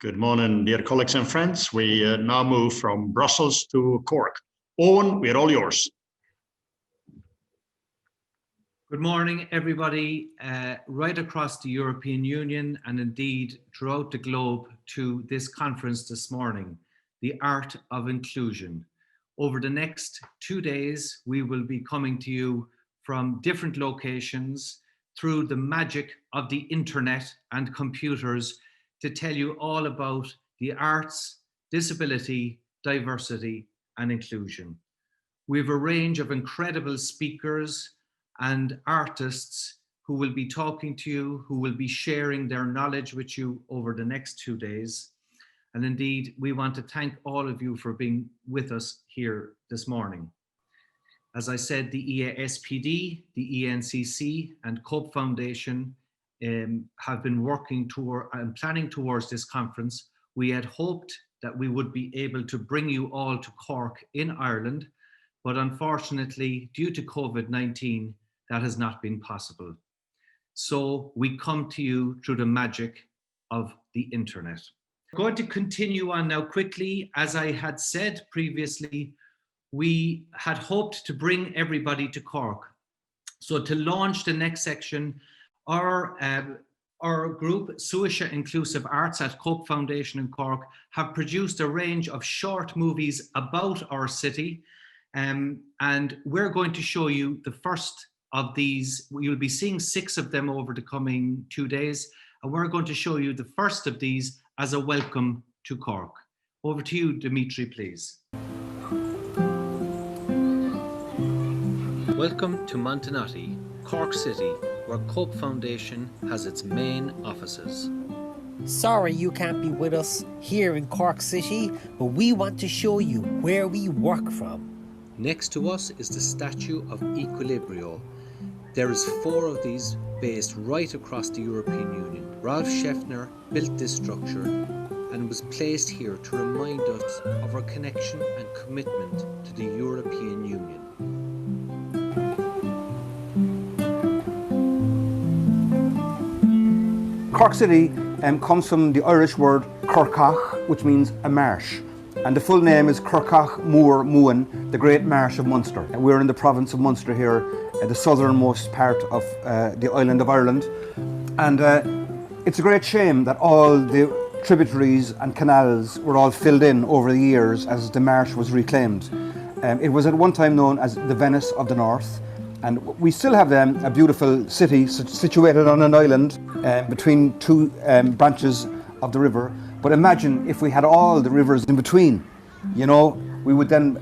Good morning, dear colleagues and friends. We now move from Brussels to Cork. Owen, we are all yours. Good morning, everybody, right across the European Union and indeed throughout the globe to this conference this morning, The Art of Inclusion. Over the next 2 days, we will be coming to you from different locations through the magic of the internet and computers to tell you all about the arts, disability, diversity, and inclusion. We have a range of incredible speakers and artists who will be talking to you, who will be sharing their knowledge with you over the next 2 days. And indeed, we want to thank all of you for being with us here this morning. As I said, the EASPD, the ENCC, and COPE Foundation have been working toward and planning towards this conference. We had hoped that we would be able to bring you all to Cork in Ireland, but unfortunately, due to COVID-19, that has not been possible. So we come to you through the magic of the internet. We're going to continue on now quickly. As I had said previously, we had hoped to bring everybody to Cork. So to launch the next section, our group, Suisha Inclusive Arts at Cope Foundation in Cork, have produced a range of short movies about our city. And we're going to show you the first of these. You'll be seeing 6 of them over the coming 2 days. And we're going to show you the first of these as a welcome to Cork. Over to you, Dimitri, please. Welcome to Montenotte, Cork City, where Cope Foundation has its main offices. Sorry you can't be with us here in Cork City, but we want to show you where we work from. Next to us is the statue of Equilibrio. There is 4 of these based right across the European Union. Ralph Scheffner built this structure and was placed here to remind us of our connection and commitment to the European Union. Cork City comes from the Irish word Corcach, which means a marsh. And the full name is Corcach Moor Muin, the Great Marsh of Munster. And we're in the province of Munster here, the southernmost part of the island of Ireland. And it's a great shame that all the tributaries and canals were all filled in over the years as the marsh was reclaimed. It was at one time known as the Venice of the North. And we still have a beautiful city situated on an island between 2 branches of the river. But imagine if we had all the rivers in between, you know, we would then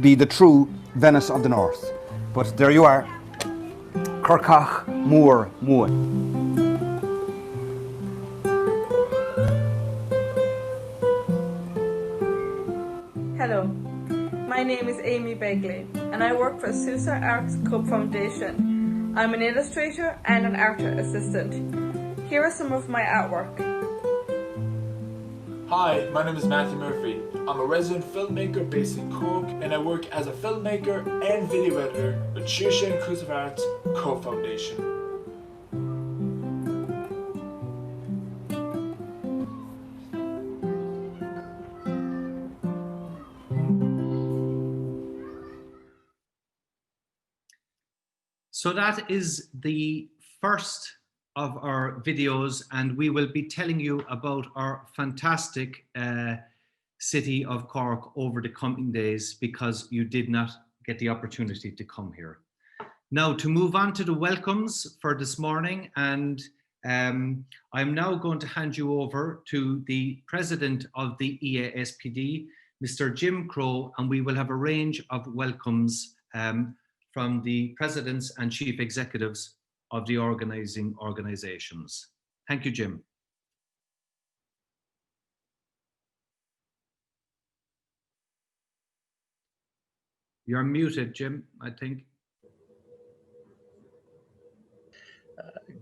be the true Venice of the North. But there you are, Corcach Moor Muin. Hello, my name is Amy Begley and I work for Susa Arts Cope Foundation. I'm an illustrator and an art assistant. Here are some of my artwork. Hi, my name is Matthew Murphy. I'm a resident filmmaker based in Cork and I work as a filmmaker and video editor with Suisha Inclusive Arts Cope Foundation. So that is the first of our videos, and we will be telling you about our fantastic city of Cork over the coming days because you did not get the opportunity to come here. Now to move on to the welcomes for this morning, and I'm now going to hand you over to the president of the EASPD, Mr. Jim Crow, and we will have a range of welcomes from the presidents and chief executives of the organizing organizations. Thank you, Jim. You're muted, Jim, I think.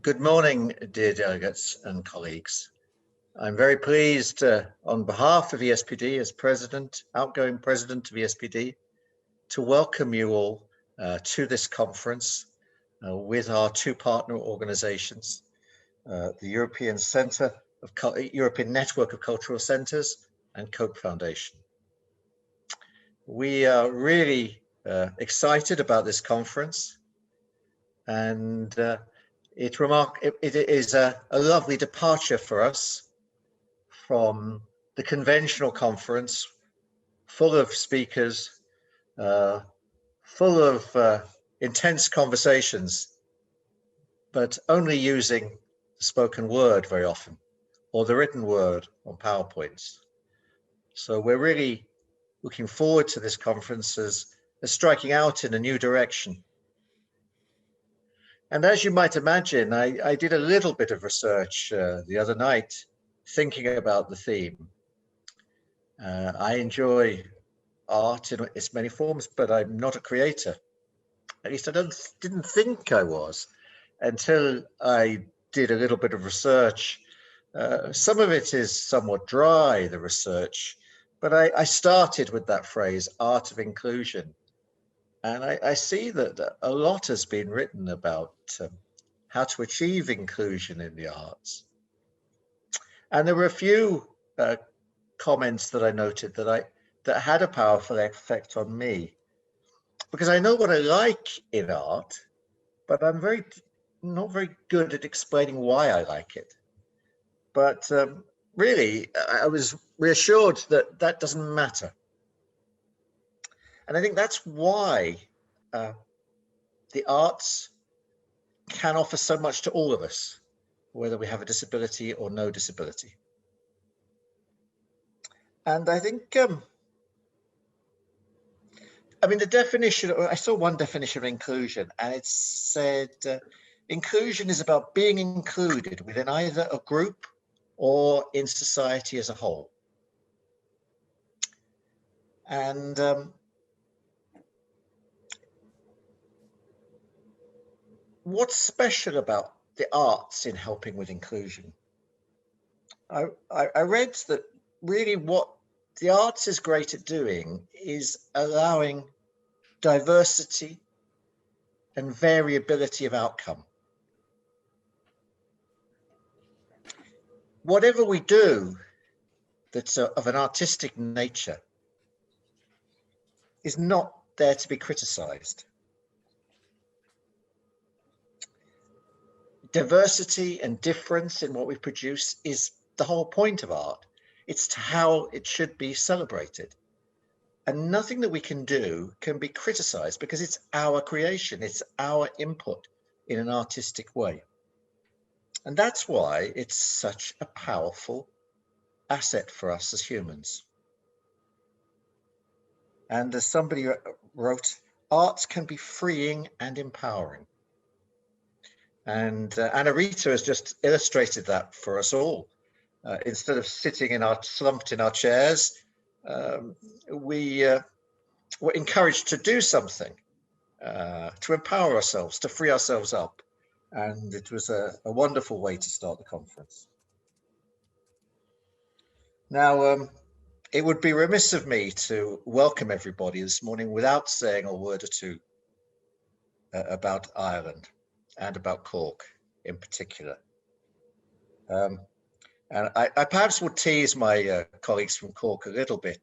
Good morning, dear delegates and colleagues. I'm very pleased on behalf of ESPD as president, outgoing president of ESPD, to welcome you all to this conference with our 2 partner organizations, the European Centre European Network of Cultural Centres and Koch Foundation. We are really excited about this conference, and it is a lovely departure for us from the conventional conference, full of speakers, full of intense conversations, but only using the spoken word very often, or the written word on PowerPoints. So we're really looking forward to this conference as striking out in a new direction. And as you might imagine, I did a little bit of research the other night, thinking about the theme. I enjoy art in its many forms, but I'm not a creator. At least I didn't think I was until I did a little bit of research. Some of it is somewhat dry, the research, but I started with that phrase, art of inclusion. And I see that a lot has been written about how to achieve inclusion in the arts. And there were a few comments that I noted that had a powerful effect on me, because I know what I like in art, but I'm not very good at explaining why I like it. But really, I was reassured that that doesn't matter. And I think that's why the arts can offer so much to all of us, whether we have a disability or no disability. And I think, the definition, I saw one definition of inclusion, and it said, inclusion is about being included within either a group or in society as a whole. And what's special about the arts in helping with inclusion? I read that really what the arts is great at doing is allowing diversity and variability of outcome. Whatever we do that's of an artistic nature is not there to be criticized. Diversity and difference in what we produce is the whole point of art. It's how it should be celebrated. And nothing that we can do can be criticized because it's our creation, it's our input in an artistic way. And that's why it's such a powerful asset for us as humans. And as somebody wrote, arts can be freeing and empowering. And Anna Rita has just illustrated that for us all. Instead of sitting slumped in our chairs, we were encouraged to do something, to empower ourselves, to free ourselves up. And it was a wonderful way to start the conference. Now, it would be remiss of me to welcome everybody this morning without saying a word or two about Ireland and about Cork in particular. And I perhaps would tease my colleagues from Cork a little bit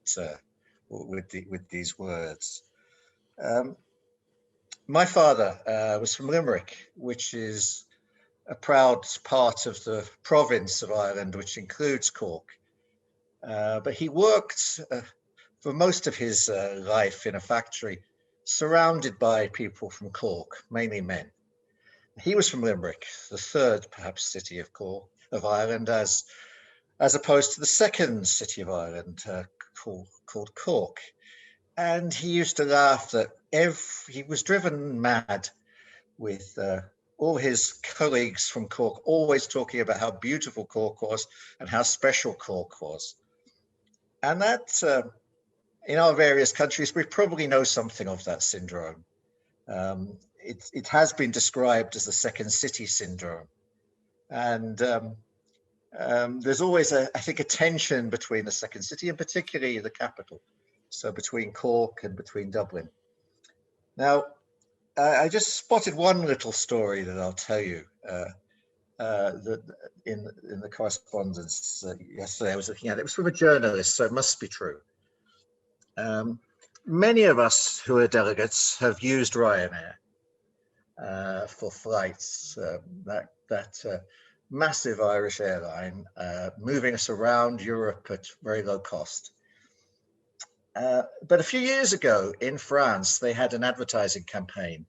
with these words. My father was from Limerick, which is a proud part of the province of Ireland, which includes Cork. But he worked for most of his life in a factory, surrounded by people from Cork, mainly men. He was from Limerick, the third perhaps city of Ireland, as opposed to the second city of Ireland called Cork. And he used to laugh that he was driven mad with all his colleagues from Cork always talking about how beautiful Cork was and how special Cork was. And that, in our various countries, we probably know something of that syndrome. It has been described as the second city syndrome. And there's always, I think, a tension between the second city and particularly the capital. So between Cork and between Dublin. Now, I just spotted one little story that I'll tell you. in the correspondence yesterday I was looking at. It was from a journalist, so it must be true. Many of us who are delegates have used Ryanair for flights. That massive Irish airline moving us around Europe at very low cost. But a few years ago in France, they had an advertising campaign,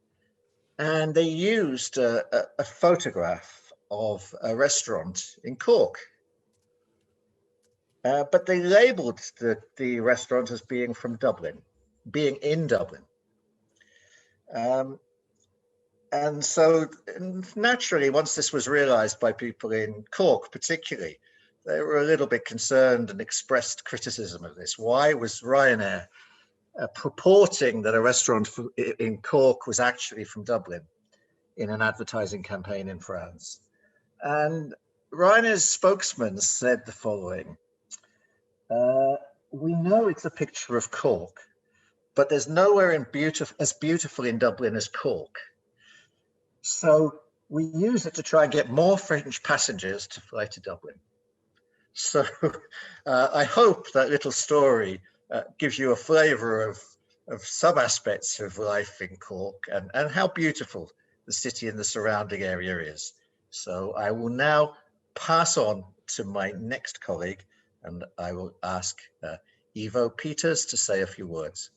and they used a photograph of a restaurant in Cork. But they labeled the restaurant as being from Dublin, being in Dublin. And so naturally, once this was realized by people in Cork particularly, they were a little bit concerned and expressed criticism of this. Why was Ryanair purporting that a restaurant in Cork was actually from Dublin in an advertising campaign in France? And Ryanair's spokesman said the following: we know it's a picture of Cork, but there's nowhere as beautiful in Dublin as Cork. So we use it to try and get more French passengers to fly to Dublin. So I hope that little story gives you a flavour of some aspects of life in Cork and how beautiful the city and the surrounding area is. So I will now pass on to my next colleague, and I will ask Ivo Peters to say a few words.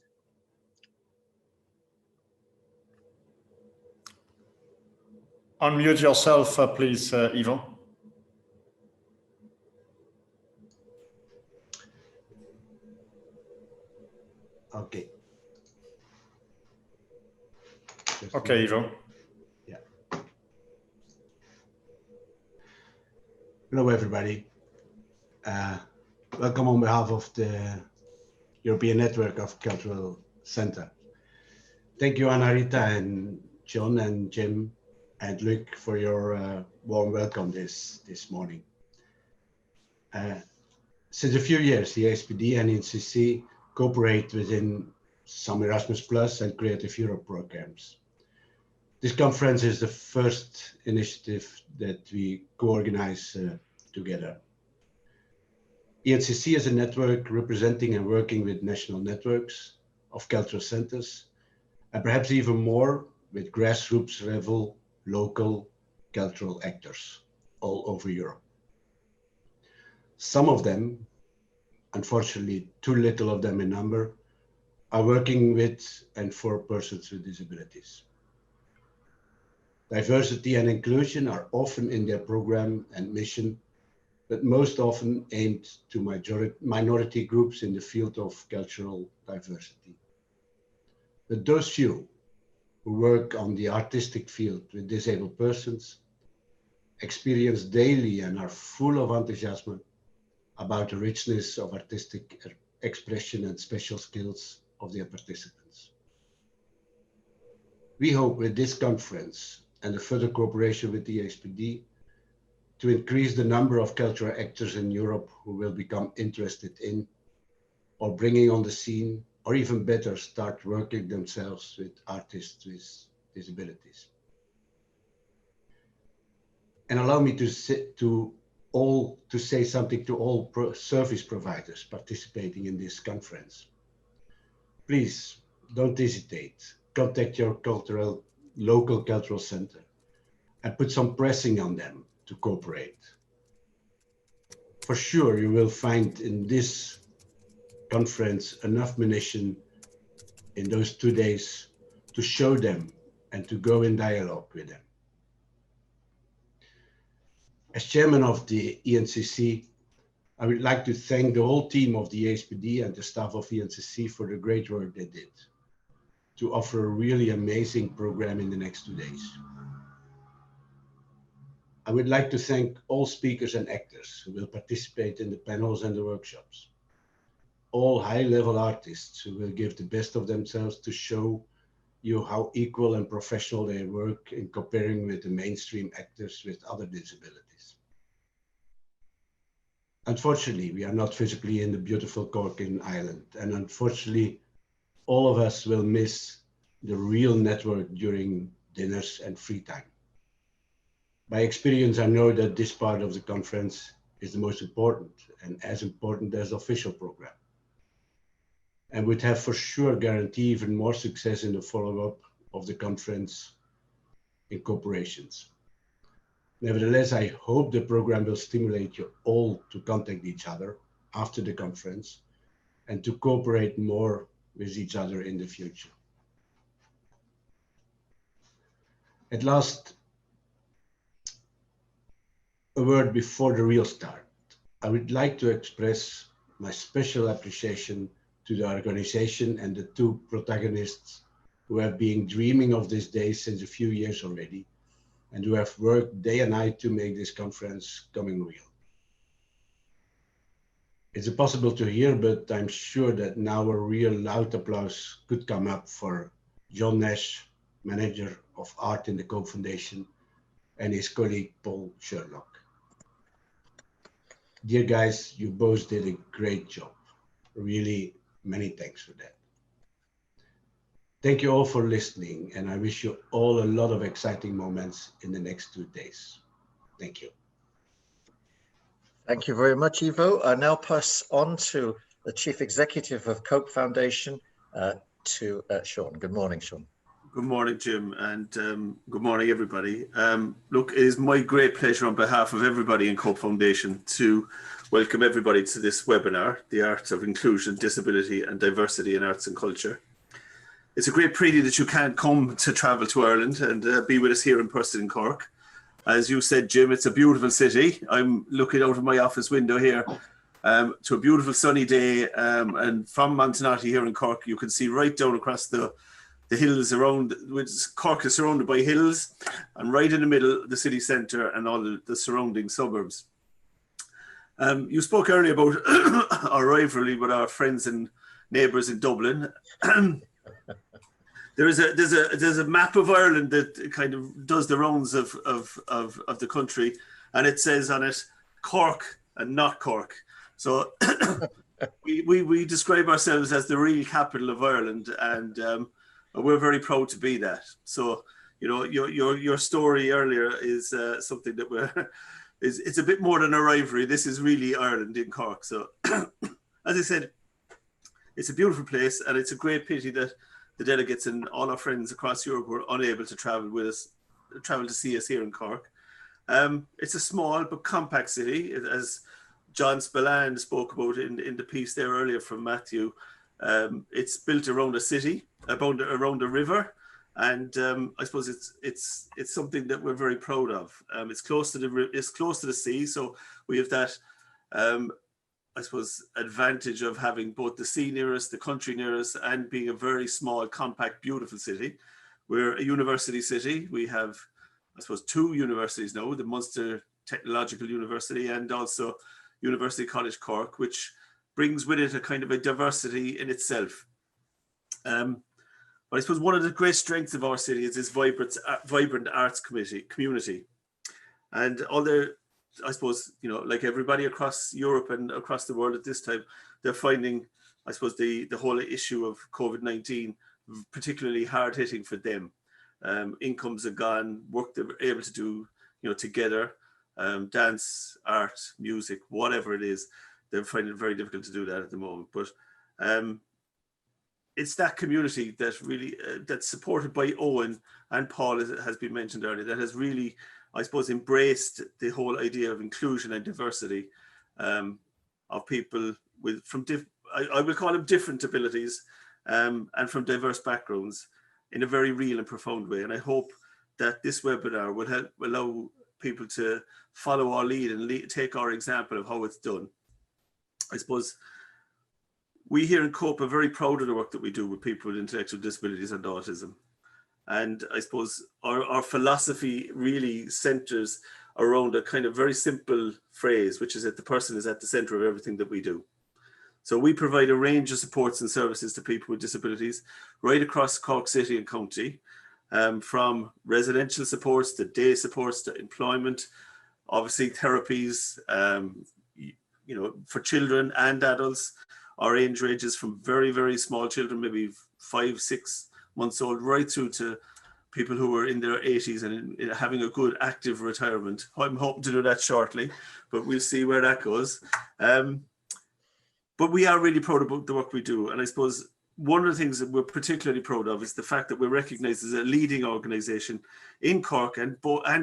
Unmute yourself, please, Ivo. Okay. Okay, Ivo. Yeah. Hello, everybody. Welcome on behalf of the European Network of Cultural Centre. Thank you, Anna-Rita and John and Jim and Luc for your warm welcome this morning. Since a few years, the ASPD and UNCC cooperate within some Erasmus Plus and Creative Europe programs. This conference is the first initiative that we co-organize together. ENCC is a network representing and working with national networks of cultural centers, and perhaps even more with grassroots level local cultural actors all over Europe. Some of them, unfortunately too little of them in number, are working with and for persons with disabilities. Diversity and inclusion are often in their program and mission, but most often aimed to minority groups in the field of cultural diversity. But those few who work on the artistic field with disabled persons experience daily and are full of enthusiasm about the richness of artistic expression and special skills of their participants. We hope with this conference and the further cooperation with the ASPD to increase the number of cultural actors in Europe who will become interested in or bringing on the scene, or even better, start working themselves with artists with disabilities. And allow me to say something to all service providers participating in this conference. Please don't hesitate. Contact your local cultural center and put some pressing on them to cooperate. For sure, you will find in this conference enough munition in those 2 days to show them and to go in dialogue with them. As chairman of the ENCC, I would like to thank the whole team of the ASPD and the staff of ENCC for the great work they did to offer a really amazing program in the next 2 days. I would like to thank all speakers and actors who will participate in the panels and the workshops. All high-level artists who will give the best of themselves to show you how equal and professional they work in comparing with the mainstream actors with other disabilities. Unfortunately, we are not physically in the beautiful Cork in Ireland, and unfortunately, all of us will miss the real network during dinners and free time. By experience, I know that this part of the conference is the most important and as important as the official program, and would have for sure guarantee even more success in the follow-up of the conference in corporations. Nevertheless, I hope the program will stimulate you all to contact each other after the conference and to cooperate more with each other in the future. At last, a word before the real start. I would like to express my special appreciation to the organization and the two protagonists who have been dreaming of this day since a few years already, and who have worked day and night to make this conference coming real. It's impossible to hear, but I'm sure that now a real loud applause could come up for John Nash, Manager of Art in the Cope Foundation, and his colleague Paul Sherlock. Dear guys, you both did a great job. Really, many thanks for that. Thank you all for listening, and I wish you all a lot of exciting moments in the next 2 days. Thank you. Thank you very much, Ivo. I now pass on to the Chief Executive of Cope Foundation, to Sean. Good morning, Sean. Good morning, Jim, and good morning, everybody. Look, it is my great pleasure on behalf of everybody in Cope Foundation to welcome everybody to this webinar, The Art of Inclusion, Disability and Diversity in Arts and Culture. It's a great pity that you can't come to travel to Ireland and be with us here in person in Cork. As you said, Jim, it's a beautiful city. I'm looking out of my office window here to a beautiful sunny day, and from Montenotte here in Cork, you can see right down across the hills around, which Cork is surrounded by hills, and right in the middle, the city centre and all the surrounding suburbs. You spoke earlier about our rivalry with our friends and neighbours in Dublin. There's a map of Ireland that kind of does the rounds of the country, and it says on it Cork and not Cork. So we describe ourselves as the real capital of Ireland, and we're very proud to be that. So you know, your story earlier is something that it's a bit more than a rivalry. This is really Ireland in Cork. So as I said, it's a beautiful place, and it's a great pity that the delegates and all our friends across Europe were unable to travel with us, travel to see us here in Cork. It's a small but compact city, as John Spillane spoke about in the piece there earlier from Matthew. It's built around a city, around a river, and I suppose it's something that we're very proud of. It's close to the sea, so we have that I suppose advantage of having both the sea near us, the country near us, and being a very small, compact, beautiful city. We're a university city. We have, I suppose, 2 universities now, the Munster Technological University and also University College Cork, which brings with it a kind of a diversity in itself. But I suppose one of the great strengths of our city is this vibrant arts community. And although, I suppose, you know, like everybody across Europe and across the world at this time, they're finding, I suppose, the whole issue of COVID-19 particularly hard hitting for them. Incomes are gone, work they're able to do, you know, together, dance, art, music, whatever it is, they're finding it very difficult to do that at the moment. But it's that community that really, that's supported by Owen and Paul, as it has been mentioned earlier, that has really, I suppose, embraced the whole idea of inclusion and diversity of people with, I will call them different abilities and from diverse backgrounds in a very real and profound way. And I hope that this webinar will help allow people to follow our lead and take our example of how it's done. I suppose we here in COPE are very proud of the work that we do with people with intellectual disabilities and autism. And I suppose our philosophy really centers around a kind of very simple phrase, which is that the person is at the center of everything that we do. So we provide a range of supports and services to people with disabilities right across Cork City and County, from residential supports to day supports to employment, obviously therapies, you know, for children and adults. Our age ranges from very, very small children, maybe 5, 6 months old, right through to people who are in their 80s and having a good active retirement. I'm hoping to do that shortly, but we'll see where that goes. But we are really proud about the work we do. And I suppose one of the things that we're particularly proud of is the fact that we're recognised as a leading organisation in Cork and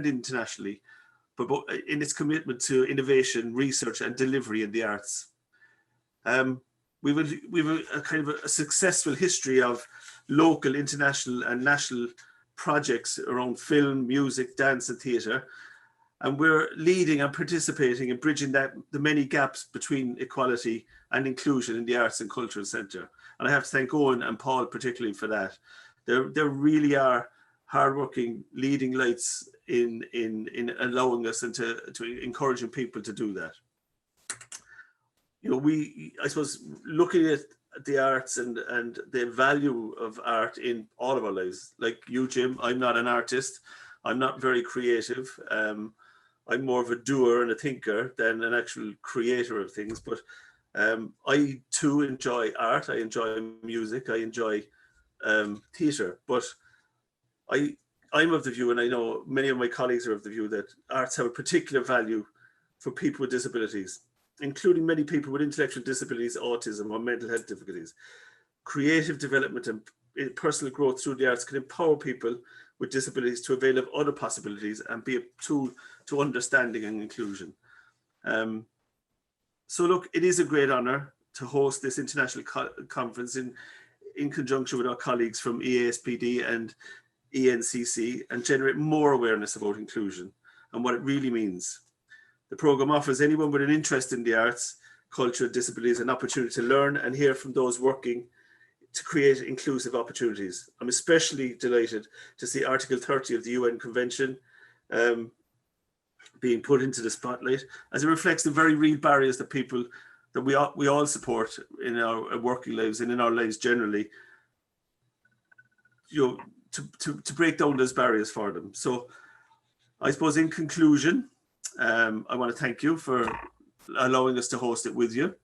internationally, but in its commitment to innovation, research and delivery in the arts. We've a kind of a successful history of local, international and national projects around film, music, dance and theatre. And we're leading and participating in bridging the many gaps between equality and inclusion in the Arts and Cultural Centre. And I have to thank Owen and Paul particularly for that. There really are hardworking leading lights in allowing us and to encouraging people to do that. You know, I suppose looking at the arts and the value of art in all of our lives, like you, Jim, I'm not an artist. I'm not very creative. I'm more of a doer and a thinker than an actual creator of things. But I too enjoy art. I enjoy music. I enjoy theatre. But I'm of the view, and I know many of my colleagues are of the view, that arts have a particular value for people with disabilities, including many people with intellectual disabilities, autism or mental health difficulties. Creative development and personal growth through the arts can empower people with disabilities to avail of other possibilities and be a tool to understanding and inclusion. So look, it is a great honour to host this international conference in conjunction with our colleagues from EASPD and ENCC and generate more awareness about inclusion and what it really means. The programme offers anyone with an interest in the arts, culture, disabilities an opportunity to learn and hear from those working to create inclusive opportunities. I'm especially delighted to see Article 30 of the UN Convention being put into the spotlight, as it reflects the very real barriers that people that we all support in our working lives and in our lives generally, you know, to break down those barriers for them. So I suppose in conclusion, I want to thank you for allowing us to host it with you.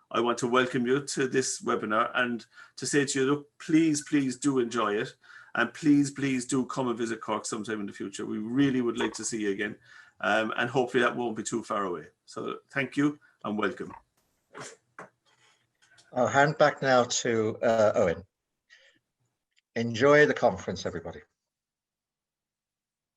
I want to welcome you to this webinar and to say to you, look, please do enjoy it. And please do come and visit Cork sometime in the future. We really would like to see you again. And hopefully that won't be too far away. So thank you and welcome. I'll hand back now to Owen. Enjoy the conference, everybody.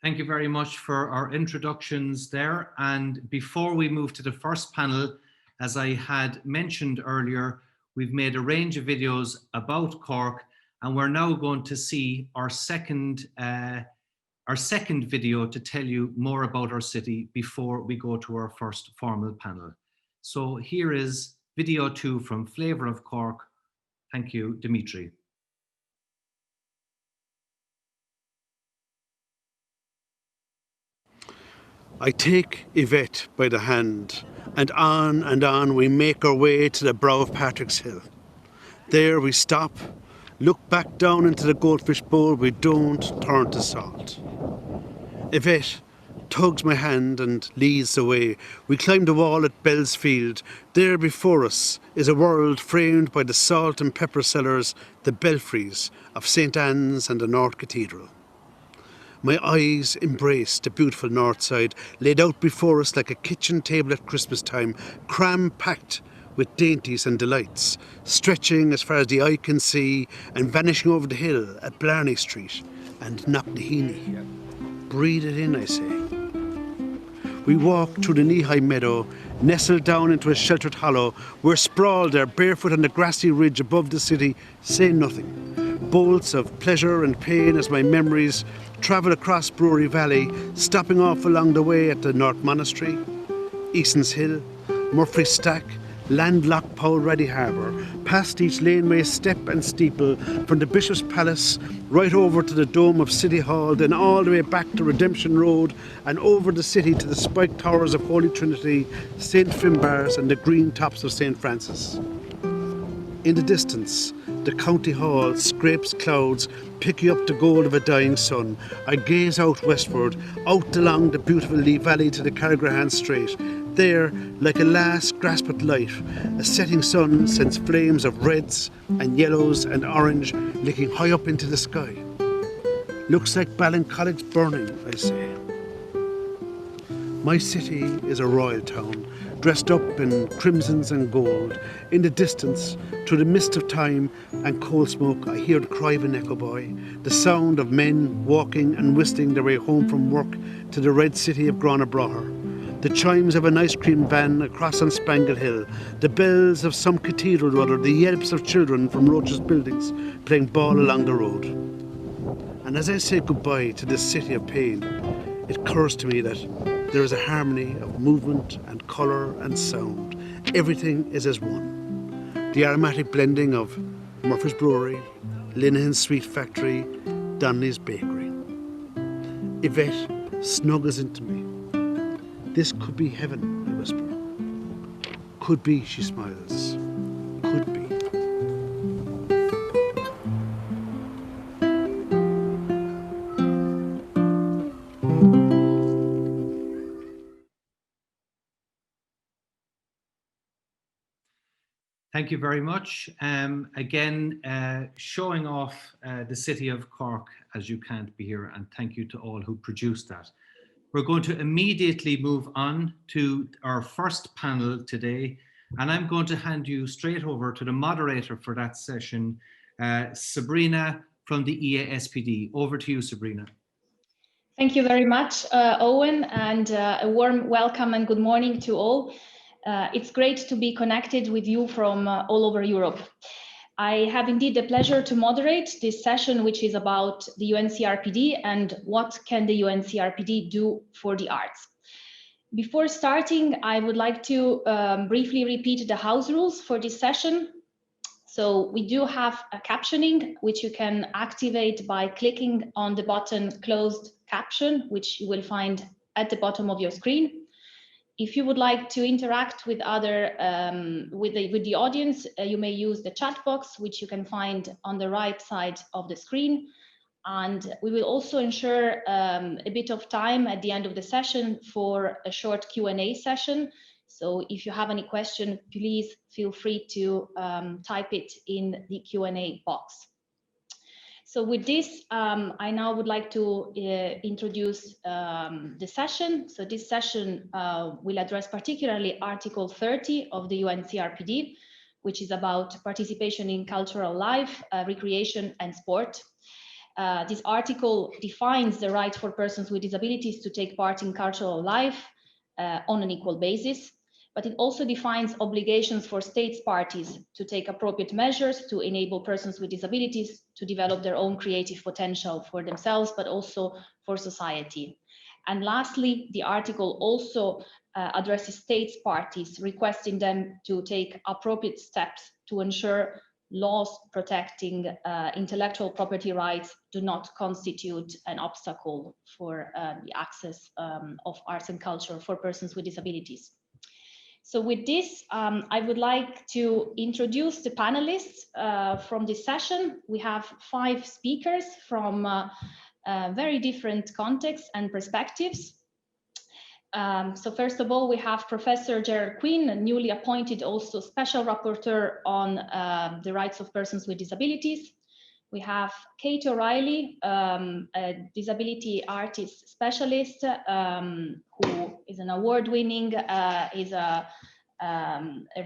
Thank you very much for our introductions there. And before we move to the first panel, as I had mentioned earlier, we've made a range of videos about Cork, and we're now going to see our second video to tell you more about our city before we go to our first formal panel. So here is video 2 from Flavour of Cork. Thank you, Dimitri. I take Yvette by the hand, and on we make our way to the brow of Patrick's Hill. There we stop, look back down into the goldfish bowl, we don't turn to salt. Yvette tugs my hand and leads the way. We climb the wall at Bellsfield. There before us is a world framed by the salt and pepper cellars, the belfries of St. Anne's and the North Cathedral. My eyes embrace the beautiful Northside, laid out before us like a kitchen table at Christmas time, cram-packed with dainties and delights, stretching as far as the eye can see and vanishing over the hill at Blarney Street and Knocknaheeny. Breathe it in, I say. We walk through the knee-high meadow, nestled down into a sheltered hollow. We're sprawled there, barefoot on the grassy ridge above the city, say nothing. Bolts of pleasure and pain as my memories travel across Brewery Valley, stopping off along the way at the North Monastery, Eason's Hill, Murphy Stack, landlocked Poulraddy Harbour, past each laneway step and steeple, from the Bishop's Palace right over to the dome of City Hall, then all the way back to Redemption Road and over the city to the spiked towers of Holy Trinity, St. Finbarr's and the green tops of St. Francis. In the distance, the county hall scrapes clouds, picking up the gold of a dying sun. I gaze out westward, out along the beautiful Lee Valley to the Carrigrahan Strait. There, like a last grasp at life, a setting sun sends flames of reds and yellows and orange licking high up into the sky. Looks like Ballincollig's burning, I say. My city is a royal town, dressed up in crimsons and gold. In the distance, through the mist of time and coal smoke, I hear the cry of an echo boy, the sound of men walking and whistling their way home from work to the red city of Granabraher. The chimes of an ice cream van across on Spangle Hill, the bells of some cathedral or other, the yelps of children from Roach's buildings playing ball along the road. And as I say goodbye to this city of pain, it occurs to me that there is a harmony of movement and colour and sound. Everything is as one. The aromatic blending of Murphy's Brewery, Linehan's Sweet Factory, Donnelly's Bakery. Yvette snuggles into me. This could be heaven, I whisper. Could be, she smiles. Could be. Thank you very much. Again, showing off the city of Cork as you can't be here, and thank you to all who produced that. We're going to immediately move on to our first panel today, and I'm going to hand you straight over to the moderator for that session, Sabrina from the EASPD. Over to you, Sabrina. Thank you very much, Owen, and a warm welcome and good morning to all. It's great to be connected with you from all over Europe. I have indeed the pleasure to moderate this session, which is about the UNCRPD and what can the UNCRPD do for the arts. Before starting, I would like to briefly repeat the house rules for this session. So we do have a captioning, which you can activate by clicking on the button closed caption, which you will find at the bottom of your screen. If you would like to interact with with the audience, you may use the chat box, which you can find on the right side of the screen. And we will also ensure a bit of time at the end of the session for a short Q&A session. So if you have any question, please feel free to type it in the Q&A box. So with this, I now would like to introduce the session. So this session will address particularly Article 30 of the UNCRPD, which is about participation in cultural life, recreation and sport. This article defines the right for persons with disabilities to take part in cultural life on an equal basis. But it also defines obligations for states parties to take appropriate measures to enable persons with disabilities to develop their own creative potential for themselves, but also for society. And lastly, the article also addresses states parties, requesting them to take appropriate steps to ensure laws protecting intellectual property rights do not constitute an obstacle for the access of arts and culture for persons with disabilities. So with this, I would like to introduce the panelists from this session. We have 5 speakers from very different contexts and perspectives. So first of all, we have Professor Gerard Quinn, a newly appointed also Special Rapporteur on the rights of persons with disabilities. We have Kate O'Reilly, a disability artist specialist who is an award-winning, is a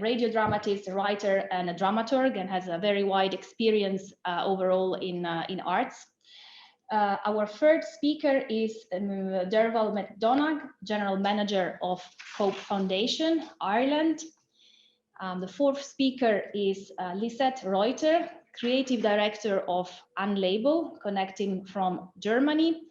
radio dramatist, a writer, and a dramaturg, and has a very wide experience overall in arts. Our third speaker is Derval McDonagh, General Manager of Cope Foundation, Ireland. The fourth speaker is Lisette Reuter, Creative Director of Unlabel, connecting from Germany.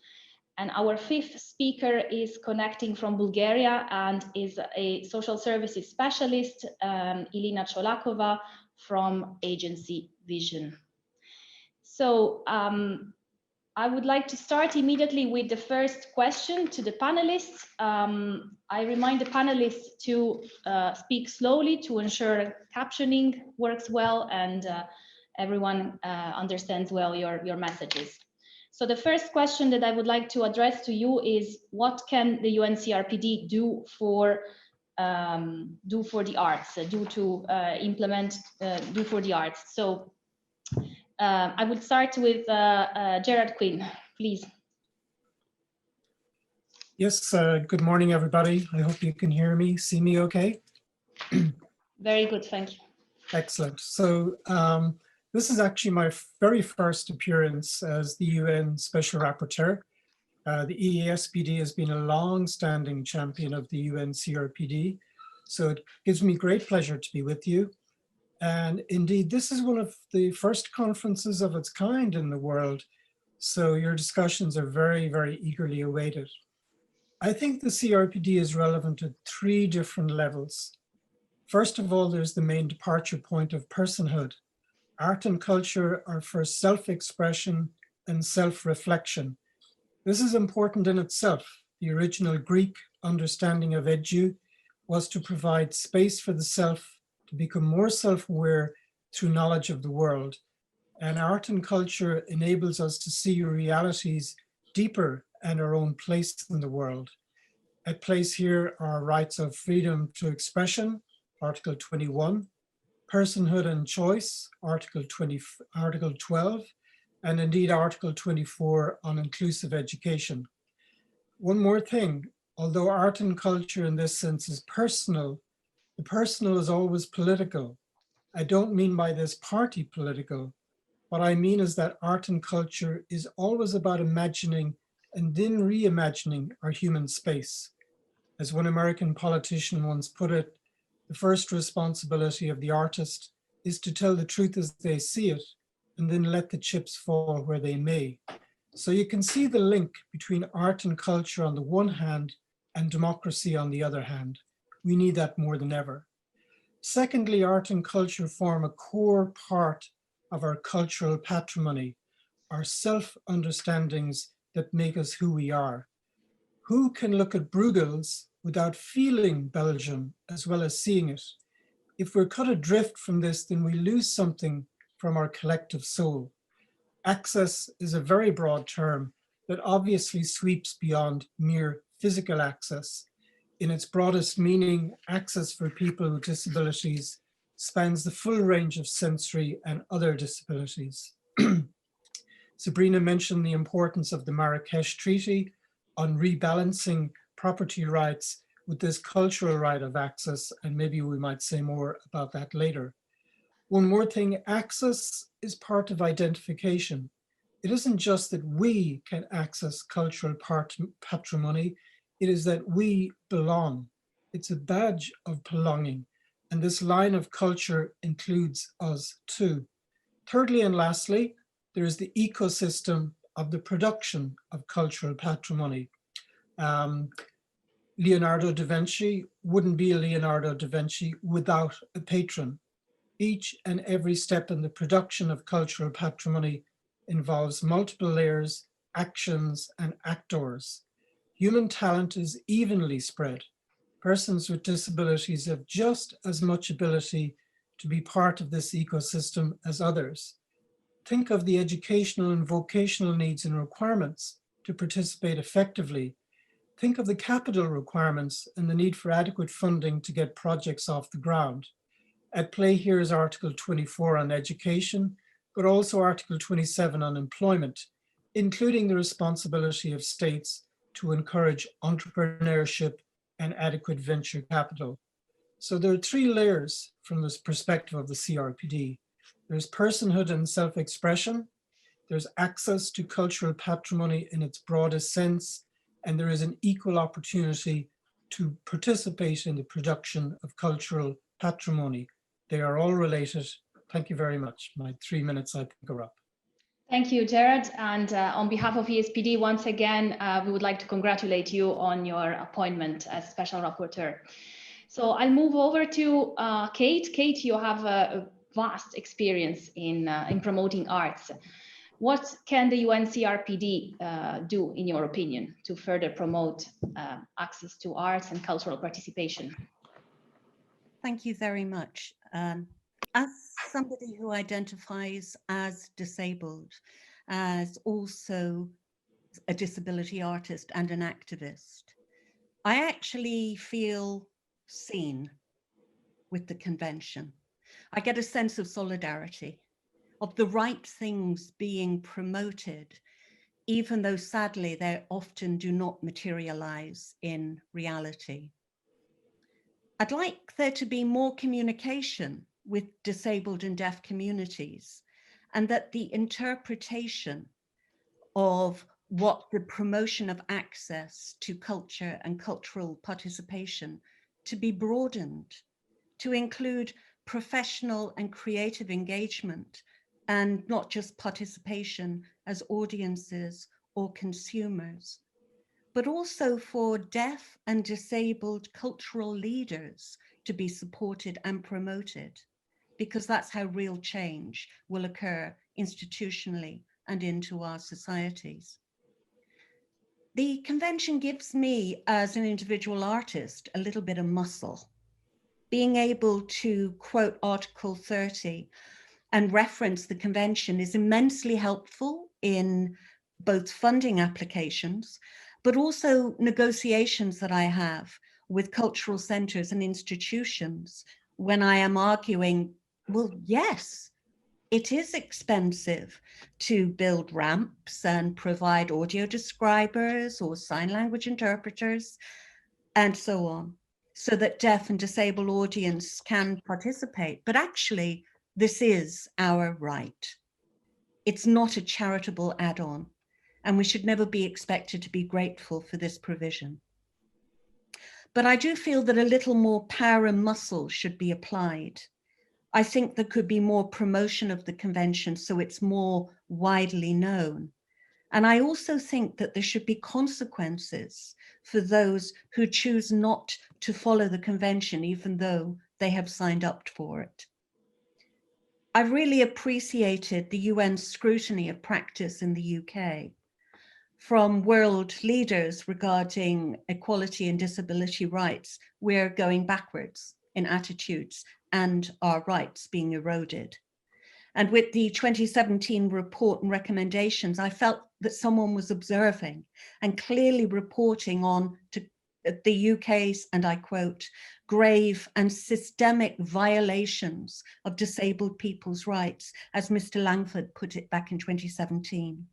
And our fifth speaker is connecting from Bulgaria and is a social services specialist, Ilina Cholakova from Agency Vision. So I would like to start immediately with the first question to the panelists. I remind the panelists to speak slowly to ensure captioning works well and everyone understands well your messages. So the first question that I would like to address to you is, what can the UNCRPD do for the arts, do for the arts? So I would start with Gerard Quinn. please. Yes, good morning, everybody. I hope you can hear me, see me okay? Very good, thank you. Excellent. So this is actually my very first appearance as the UN Special Rapporteur. The EASPD has been a long-standing champion of the UNCRPD, so it gives me great pleasure to be with you. And indeed, this is one of the first conferences of its kind in the world, so your discussions are very, very eagerly awaited. I think the CRPD is relevant at 3 different levels. First of all, there's the main departure point of personhood. Art and culture are for self-expression and self-reflection. This is important in itself. The original Greek understanding of edu was to provide space for the self to become more self-aware through knowledge of the world. And art and culture enables us to see realities deeper and our own place in the world. At place here are rights of freedom to expression, Article 21, personhood and choice, Article 12, and indeed Article 24 on inclusive education. One more thing, although art and culture in this sense is personal, the personal is always political. I don't mean by this party political. What I mean is that art and culture is always about imagining and then reimagining our human space. As one American politician once put it, the first responsibility of the artist is to tell the truth as they see it and then let the chips fall where they may. So you can see the link between art and culture on the one hand and democracy on the other hand. We need that more than ever. Secondly, art and culture form a core part of our cultural patrimony, our self-understandings that make us who we are. Who can look at Bruegels without feeling Belgium as well as seeing it? If we're cut adrift from this, then we lose something from our collective soul. Access is a very broad term that obviously sweeps beyond mere physical access. In its broadest meaning, access for people with disabilities spans the full range of sensory and other disabilities. Sabrina mentioned the importance of the Marrakesh Treaty on rebalancing property rights with this cultural right of access, and maybe we might say more about that later. One more thing, access is part of identification. It isn't just that we can access cultural patrimony, it is that we belong. It's a badge of belonging, and this line of culture includes us too. Thirdly and lastly, there is the ecosystem of the production of cultural patrimony. Leonardo da Vinci wouldn't be a Leonardo da Vinci without a patron. Each and every step in the production of cultural patrimony involves multiple layers, actions, and actors. Human talent is evenly spread. Persons with disabilities have just as much ability to be part of this ecosystem as others. Think of the educational and vocational needs and requirements to participate effectively. Think of the capital requirements and the need for adequate funding to get projects off the ground. At play here is Article 24 on education, but also Article 27 on employment, including the responsibility of states to encourage entrepreneurship and adequate venture capital. So there are 3 layers from this perspective of the CRPD. There's personhood and self-expression, there's access to cultural patrimony in its broadest sense, and there is an equal opportunity to participate in the production of cultural patrimony. They are all related. Thank you very much. My 3 minutes, I think, are up. Thank you, Gerard. And on behalf of ESPD, once again, we would like to congratulate you on your appointment as Special Rapporteur. So I'll move over to Kate. Kate, you have a vast experience in promoting arts. What can the UNCRPD do, in your opinion, to further promote access to arts and cultural participation? Thank you very much. As somebody who identifies as disabled, as also a disability artist and an activist, I actually feel seen with the convention. I get a sense of solidarity, of the right things being promoted even though sadly they often do not materialize in reality. I'd like there to be more communication with disabled and deaf communities, and that the interpretation of what the promotion of access to culture and cultural participation to be broadened, to include professional and creative engagement, and not just participation as audiences or consumers, but also for deaf and disabled cultural leaders to be supported and promoted, because that's how real change will occur institutionally and into our societies. The convention gives me, as an individual artist, a little bit of muscle. Being able to quote Article 30 and reference the convention is immensely helpful in both funding applications, but also negotiations that I have with cultural centres and institutions when I am arguing, well, yes, it is expensive to build ramps and provide audio describers or sign language interpreters and so on, so that deaf and disabled audience can participate. But actually, this is our right. It's not a charitable add-on, and we should never be expected to be grateful for this provision. But I do feel that a little more power and muscle should be applied. I think there could be more promotion of the convention so it's more widely known. And I also think that there should be consequences for those who choose not to follow the convention, even though they have signed up for it. I really appreciated the UN's scrutiny of practice in the UK from world leaders regarding equality and disability rights. We're going backwards in attitudes and our rights being eroded. And with the 2017 report and recommendations, I felt that someone was observing and clearly reporting on to the UK's, and I quote, grave and systemic violations of disabled people's rights, as Mr. Langford put it back in 2017.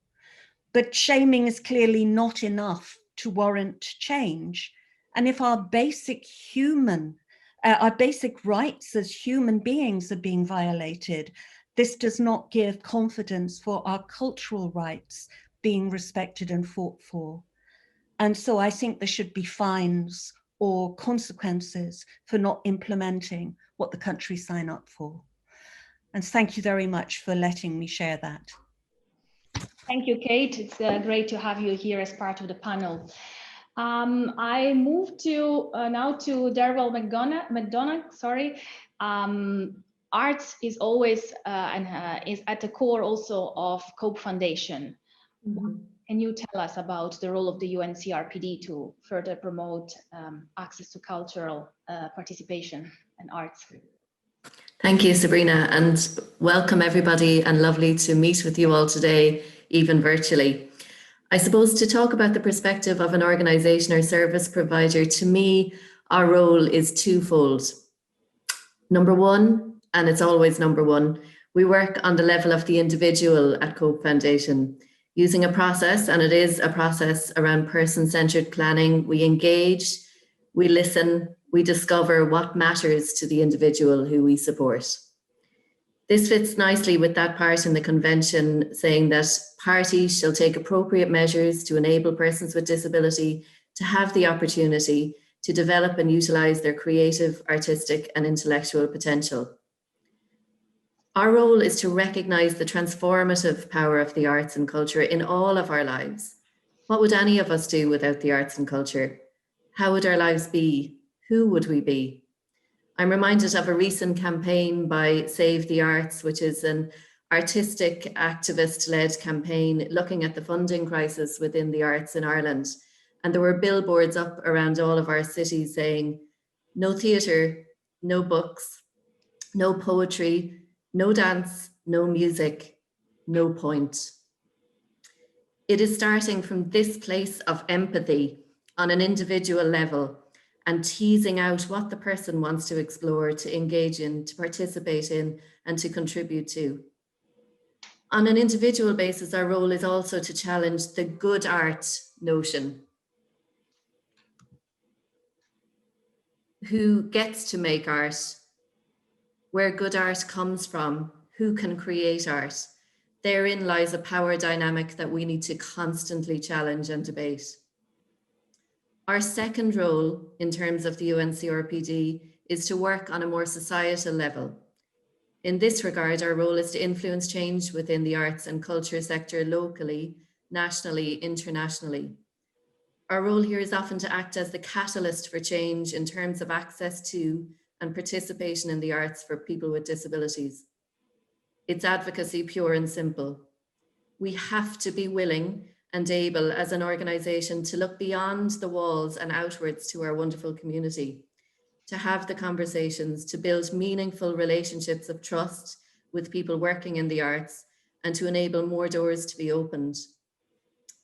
But shaming is clearly not enough to warrant change. And if our basic rights as human beings are being violated, this does not give confidence for our cultural rights being respected and fought for. And so I think there should be fines or consequences for not implementing what the countries sign up for. And thank you very much for letting me share that. Thank you, Kate. It's great to have you here as part of the panel. I move to now to Darrell McDonough. Sorry. Arts is always and is at the core also of COPE Foundation. Can you tell us about the role of the UNCRPD to further promote access to cultural participation and arts? Thank you, Sabrina, and welcome everybody, and lovely to meet with you all today, even virtually. I suppose to talk about the perspective of an organisation or service provider, to me, our role is twofold. Number one, and it's always number one, we work on the level of the individual at COPE Foundation, using a process, and it is a process around person-centred planning. We engage, we listen, we discover what matters to the individual who we support. This fits nicely with that part in the convention saying that parties shall take appropriate measures to enable persons with disability to have the opportunity to develop and utilise their creative, artistic and intellectual potential. Our role is to recognise the transformative power of the arts and culture in all of our lives. What would any of us do without the arts and culture? How would our lives be? Who would we be? I'm reminded of a recent campaign by Save the Arts, which is an artistic activist-led campaign looking at the funding crisis within the arts in Ireland. And there were billboards up around all of our cities saying, no theatre, no books, no poetry, no dance, no music, no point. It is starting from this place of empathy on an individual level and teasing out what the person wants to explore, to engage in, to participate in, and to contribute to. On an individual basis, our role is also to challenge the good art notion. Who gets to make art? Where good art comes from? Who can create art? Therein lies a power dynamic that we need to constantly challenge and debate. Our second role in terms of the UNCRPD is to work on a more societal level. In this regard, our role is to influence change within the arts and culture sector locally, nationally, internationally. Our role here is often to act as the catalyst for change in terms of access to and participation in the arts for people with disabilities. It's advocacy pure and simple. We have to be willing and able as an organisation to look beyond the walls and outwards to our wonderful community, to have the conversations, to build meaningful relationships of trust with people working in the arts, and to enable more doors to be opened.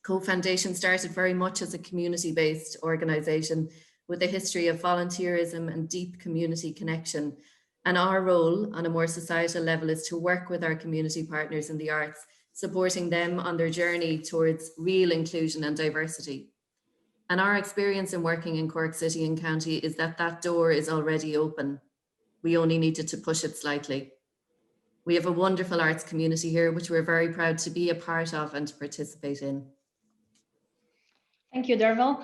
Co-Foundation started very much as a community-based organisation with a history of volunteerism and deep community connection. And our role on a more societal level is to work with our community partners in the arts, supporting them on their journey towards real inclusion and diversity. And our experience in working in Cork City and County is that that door is already open. We only needed to push it slightly. We have a wonderful arts community here, which we're very proud to be a part of and to participate in. Thank you, Derval.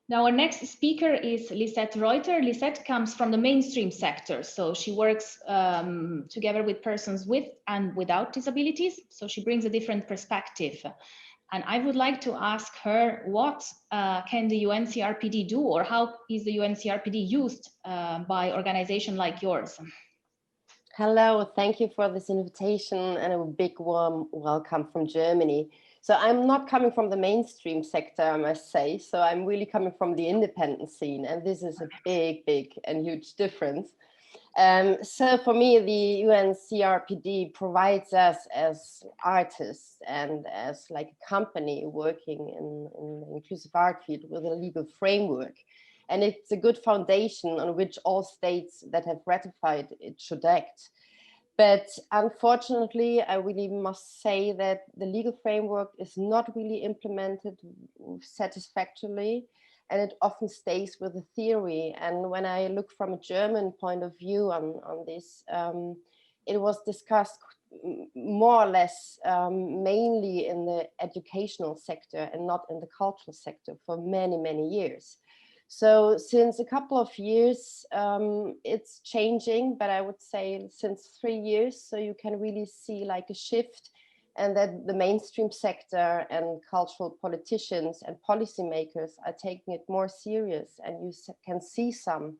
Now our next speaker is Lisette Reuter. Lisette comes from the mainstream sector, so she works together with persons with and without disabilities, so she brings a different perspective. And I would like to ask her, what can the UNCRPD do, or how is the UNCRPD used by organizations like yours? Hello, thank you for this invitation and a big warm welcome from Germany. So I'm not coming from the mainstream sector, I must say. So I'm really coming from the independent scene, and this is a big and huge difference. So for me, the UNCRPD provides us as artists and as like a company working in the inclusive art field with a legal framework. And it's a good foundation on which all states that have ratified it should act. But unfortunately, I really must say that the legal framework is not really implemented satisfactorily, and it often stays with the theory. And when I look from a German point of view on this, it was discussed more or less mainly in the educational sector and not in the cultural sector for many years. So since a couple of years, it's changing, but I would say since 3 years, so you can really see like a shift, and that the mainstream sector and cultural politicians and policymakers are taking it more serious, and you can see some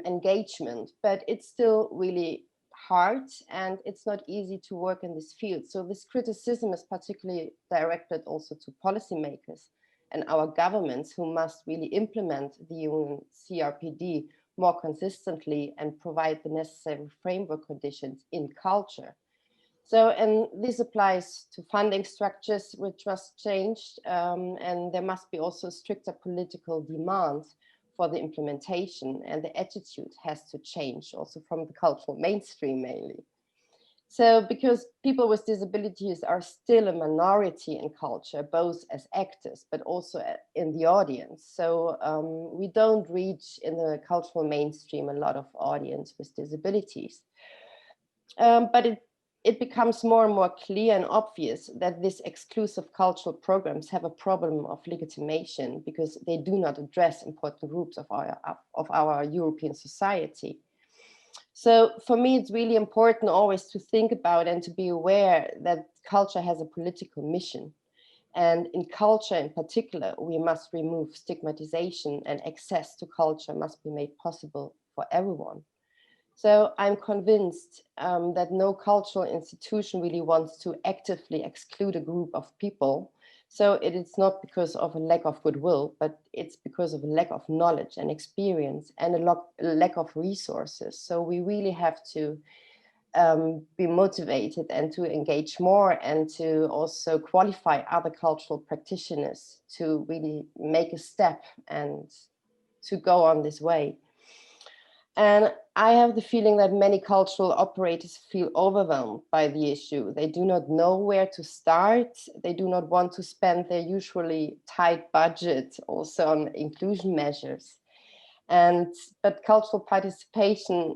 engagement, but it's still really hard and it's not easy to work in this field. So this criticism is particularly directed also to policymakers and our governments, who must really implement the UNCRPD more consistently and provide the necessary framework conditions in culture. So, and this applies to funding structures, which must change, and there must be also stricter political demands for the implementation, and the attitude has to change also from the cultural mainstream mainly. So because people with disabilities are still a minority in culture, both as actors, but also in the audience. So we don't reach in the cultural mainstream a lot of audience with disabilities. But it becomes more and more clear and obvious that these exclusive cultural programs have a problem of legitimation, because they do not address important groups of our European society. So for me, it's really important always to think about and to be aware that culture has a political mission. And in culture in particular, we must remove stigmatization, and access to culture must be made possible for everyone. So I'm convinced that no cultural institution really wants to actively exclude a group of people. So it is not because of a lack of goodwill, but it's because of a lack of knowledge and experience and a lack of resources. So we really have to be motivated and to engage more, and to also qualify other cultural practitioners to really make a step and to go on this way. And I have the feeling that many cultural operators feel overwhelmed by the issue. They do not know where to start. They do not want to spend their usually tight budget also on inclusion measures. But cultural participation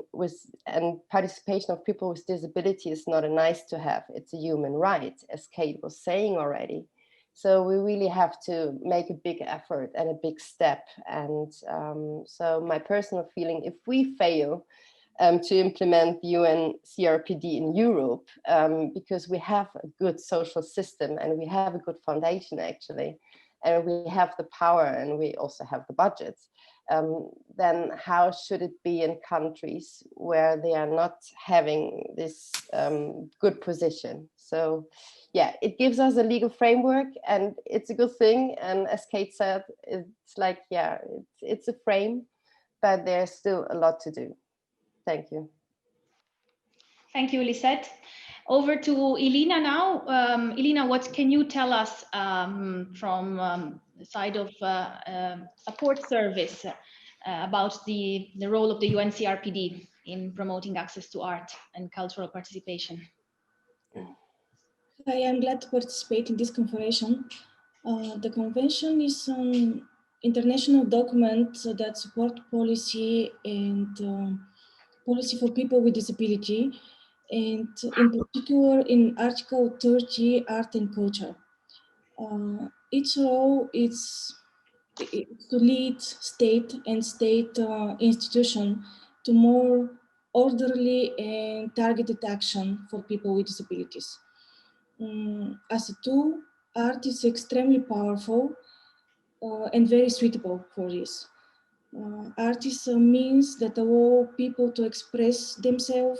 participation of people with disability is not a nice to have, it's a human right, as Kate was saying already. So we really have to make a big effort and a big step. And so my personal feeling, if we fail to implement the UNCRPD in Europe, because we have a good social system and we have a good foundation actually, and we have the power and we also have the budgets, then how should it be in countries where they are not having this good position? So yeah, it gives us a legal framework and it's a good thing. And as Kate said, it's like, yeah, it's a frame, but there's still a lot to do. Thank you. Thank you, Lisette. Over to Elina now. Elina, what can you tell us from the side of support service about the role of the UNCRPD in promoting access to art and cultural participation? I am glad to participate in this conference. The convention is an international document that supports policy and policy for people with disability, and in particular in Article 30, art and culture. Its role is to lead state and state institution to more orderly and targeted action for people with disabilities. As a tool, art is extremely powerful and very suitable for this. Art is a means that allow people to express themselves,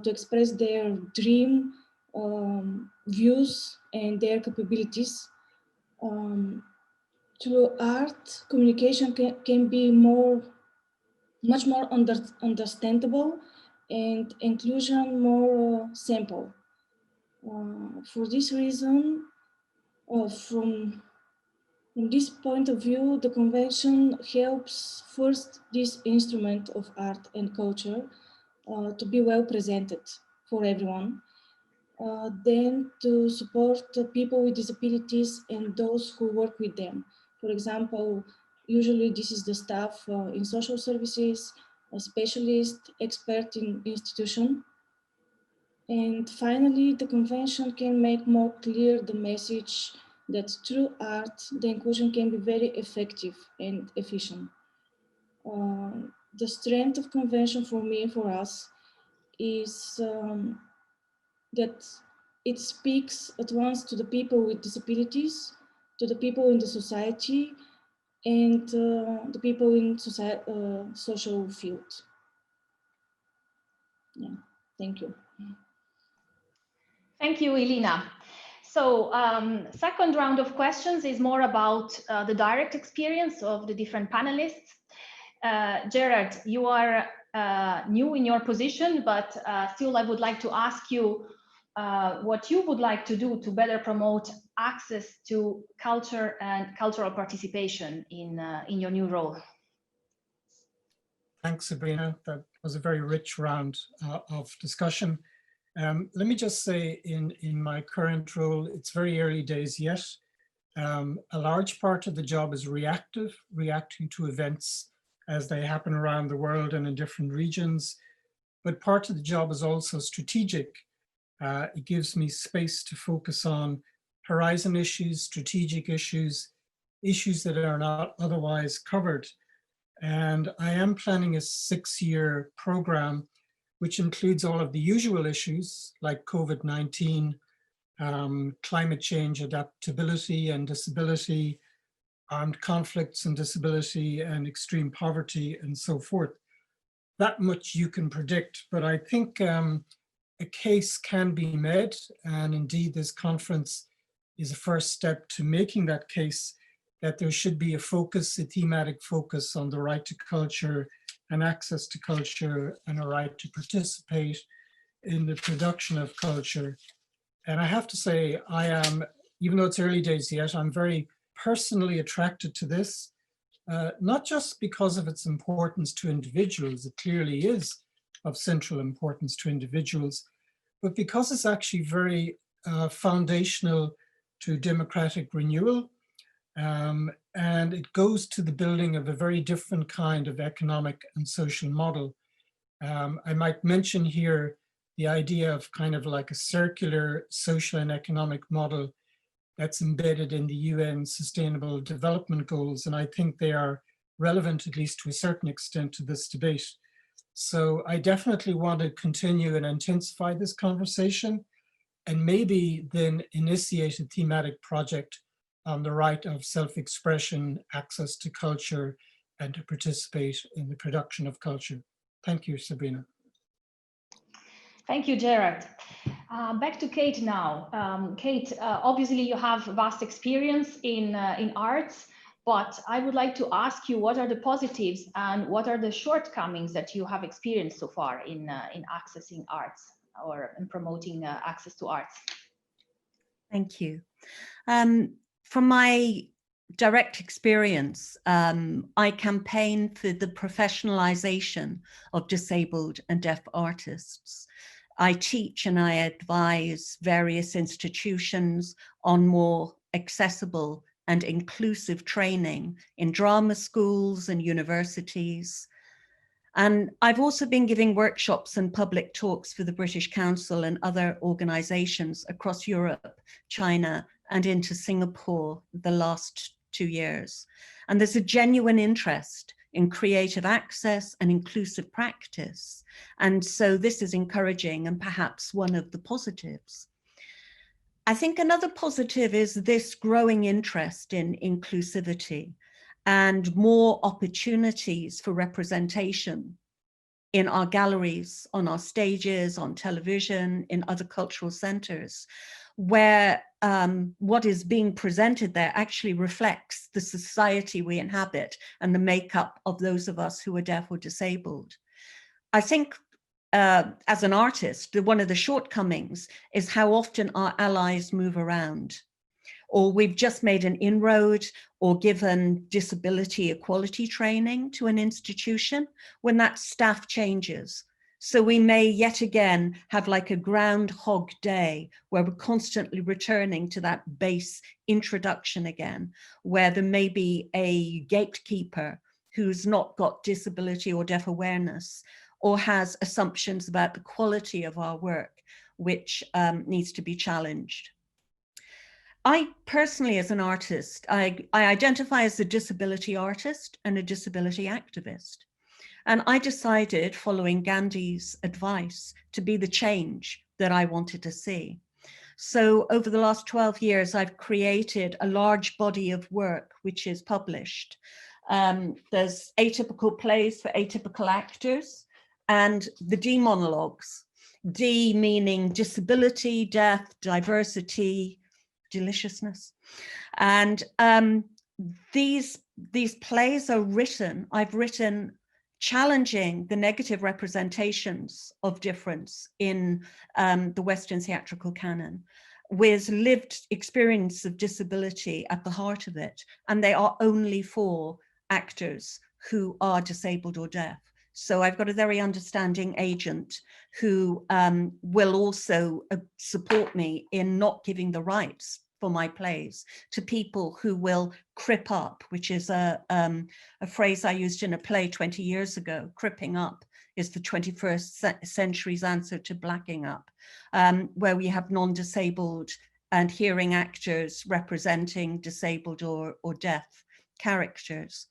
to express their dream, views, and their capabilities. Through art, communication can be much more understandable and inclusion more simple. For this reason, from this point of view, the convention helps first this instrument of art and culture to be well presented for everyone. Then to support people with disabilities and those who work with them. For example, usually this is the staff in social services, a specialist, expert in institution. And finally, the convention can make more clear the message that through art, the inclusion can be very effective and efficient. The strength of convention for me and for us is that it speaks at once to the people with disabilities, to the people in the society, and the people in social field. Yeah, thank you. Thank you, Elina. So second round of questions is more about the direct experience of the different panelists. Gerard, you are new in your position, but still I would like to ask you what you would like to do to better promote access to culture and cultural participation in your new role. Thanks, Sabrina. That was a very rich round of discussion. Let me just say in my current role, it's very early days yet. A large part of the job is reacting to events as they happen around the world and in different regions. But part of the job is also strategic. It gives me space to focus on horizon issues, strategic issues, issues that are not otherwise covered. And I am planning a 6-year program which includes all of the usual issues like COVID-19, climate change, adaptability and disability, armed conflicts and disability, and extreme poverty, and so forth. That much you can predict, but I think a case can be made, and indeed this conference is a first step to making that case, that there should be a focus, a thematic focus on the right to culture and access to culture and a right to participate in the production of culture. And I have to say, I am, even though it's early days yet, I'm very personally attracted to this. not just because of its importance to individuals, it clearly is of central importance to individuals, but because it's actually very foundational to democratic renewal. And it goes to the building of a very different kind of economic and social model. I might mention here the idea of kind of like a circular social and economic model that's embedded in the UN Sustainable Development Goals. And I think they are relevant, at least to a certain extent, to this debate. So I definitely want to continue and intensify this conversation, and maybe then initiate a thematic project on the right of self-expression, access to culture, and to participate in the production of culture. Thank you, Sabrina. Thank you, Gerard. Back to Kate now. Kate, obviously you have vast experience in arts, but I would like to ask you, what are the positives and what are the shortcomings that you have experienced so far in accessing arts or in promoting access to arts? Thank you. From my direct experience, I campaign for the professionalization of disabled and deaf artists. I teach and I advise various institutions on more accessible and inclusive training in drama schools and universities. And I've also been giving workshops and public talks for the British Council and other organizations across Europe, China, and into Singapore the last 2 years. And there's a genuine interest in creative access and inclusive practice. And so this is encouraging and perhaps one of the positives. I think another positive is this growing interest in inclusivity and more opportunities for representation in our galleries, on our stages, on television, in other cultural centers, where what is being presented there actually reflects the society we inhabit and the makeup of those of us who are deaf or disabled. I think as an artist, one of the shortcomings is how often our allies move around, or we've just made an inroad or given disability equality training to an institution when that staff changes. So we may yet again have like a groundhog day where we're constantly returning to that base introduction again, where there may be a gatekeeper who's not got disability or deaf awareness, or has assumptions about the quality of our work, which needs to be challenged. I personally, as an artist, I identify as a disability artist and a disability activist. And I decided, following Gandhi's advice, to be the change that I wanted to see. So over the last 12 years, I've created a large body of work which is published. There's atypical plays for atypical actors and the D monologues. D meaning disability, death, diversity, deliciousness. And these plays are written, I've written challenging the negative representations of difference in the Western theatrical canon, with lived experience of disability at the heart of it. And they are only for actors who are disabled or deaf. So I've got a very understanding agent who will also support me in not giving the rights for my plays to people who will crip up, which is a phrase I used in a play 20 years ago. Cripping up is the 21st century's answer to blacking up, where we have non-disabled and hearing actors representing disabled or deaf characters.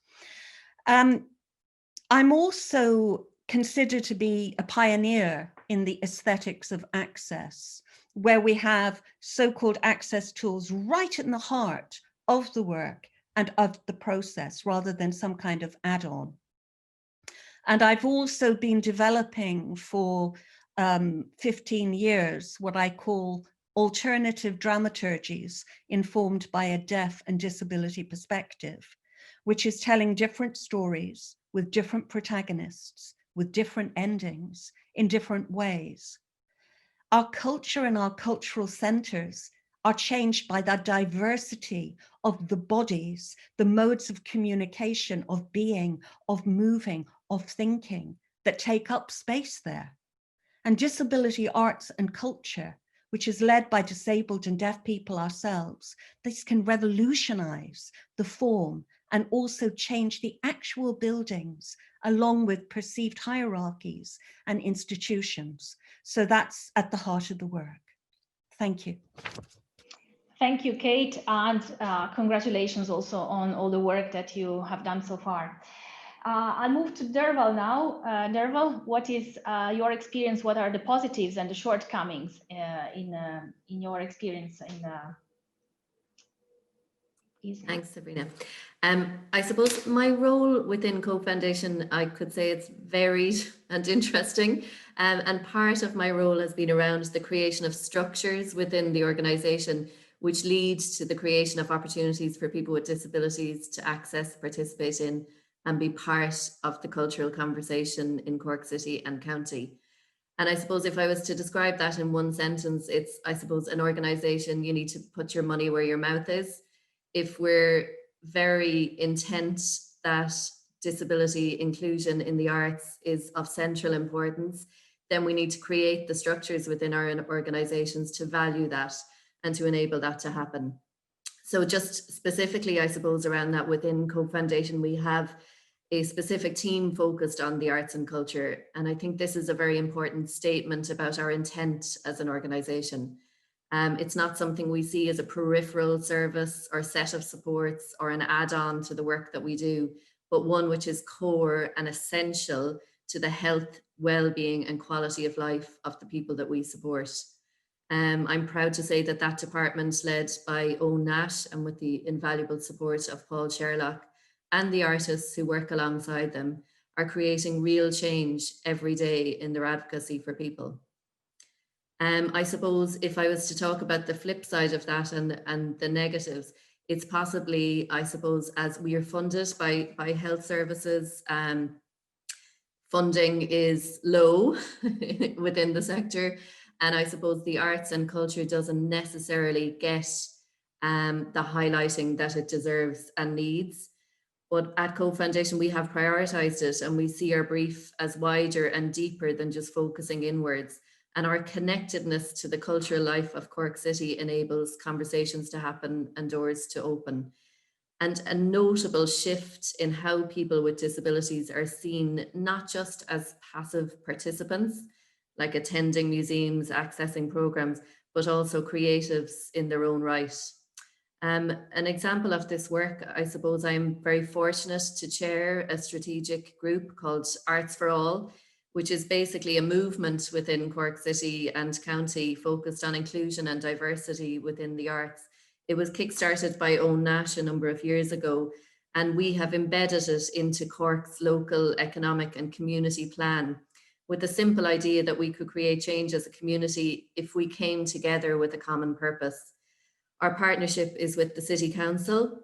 I'm also considered to be a pioneer in the aesthetics of access, where we have so-called access tools right in the heart of the work and of the process, rather than some kind of add-on. And I've also been developing for 15 years what I call alternative dramaturgies informed by a deaf and disability perspective, which is telling different stories with different protagonists, with different endings in different ways. Our culture and our cultural centers are changed by the diversity of the bodies, the modes of communication, of being, of moving, of thinking that take up space there. And disability arts and culture, which is led by disabled and deaf people ourselves, this can revolutionize the form and also change the actual buildings along with perceived hierarchies and institutions. So that's at the heart of the work. Thank you. Thank you, Kate, and congratulations also on all the work that you have done so far. I'll move to Derval now. Derval, what is your experience? What are the positives and the shortcomings in your experience? Thanks, Sabrina. I suppose my role within Co-Foundation, I could say it's varied and interesting. And part of my role has been around the creation of structures within the organisation, which leads to the creation of opportunities for people with disabilities to access, participate in, and be part of the cultural conversation in Cork City and County. And I suppose if I was to describe that in one sentence, it's, I suppose, an organisation, you need to put your money where your mouth is. If we're very intent that disability inclusion in the arts is of central importance, then we need to create the structures within our organisations to value that and to enable that to happen. So just specifically, I suppose, around that within Co-Foundation, we have a specific team focused on the arts and culture. And I think this is a very important statement about our intent as an organisation. It's not something we see as a peripheral service or set of supports or an add-on to the work that we do, but one which is core and essential to the health, well-being and quality of life of the people that we support. I'm proud to say that that department, led by Owen Nash and with the invaluable support of Paul Sherlock and the artists who work alongside them, are creating real change every day in their advocacy for people. I suppose if I was to talk about the flip side of that and the negatives, it's possibly, I suppose, as we are funded by health services, funding is low within the sector. And I suppose the arts and culture doesn't necessarily get the highlighting that it deserves and needs. But at Co-Foundation, we have prioritised it, and we see our brief as wider and deeper than just focusing inwards. And our connectedness to the cultural life of Cork City enables conversations to happen and doors to open. And a notable shift in how people with disabilities are seen, not just as passive participants, like attending museums, accessing programs, but also creatives in their own right. An example of this work, I suppose I'm very fortunate to chair a strategic group called Arts for All, which is basically a movement within Cork City and County focused on inclusion and diversity within the arts. It was kickstarted by Owen Nash a number of years ago, and we have embedded it into Cork's local economic and community plan, with the simple idea that we could create change as a community if we came together with a common purpose. Our partnership is with the City Council,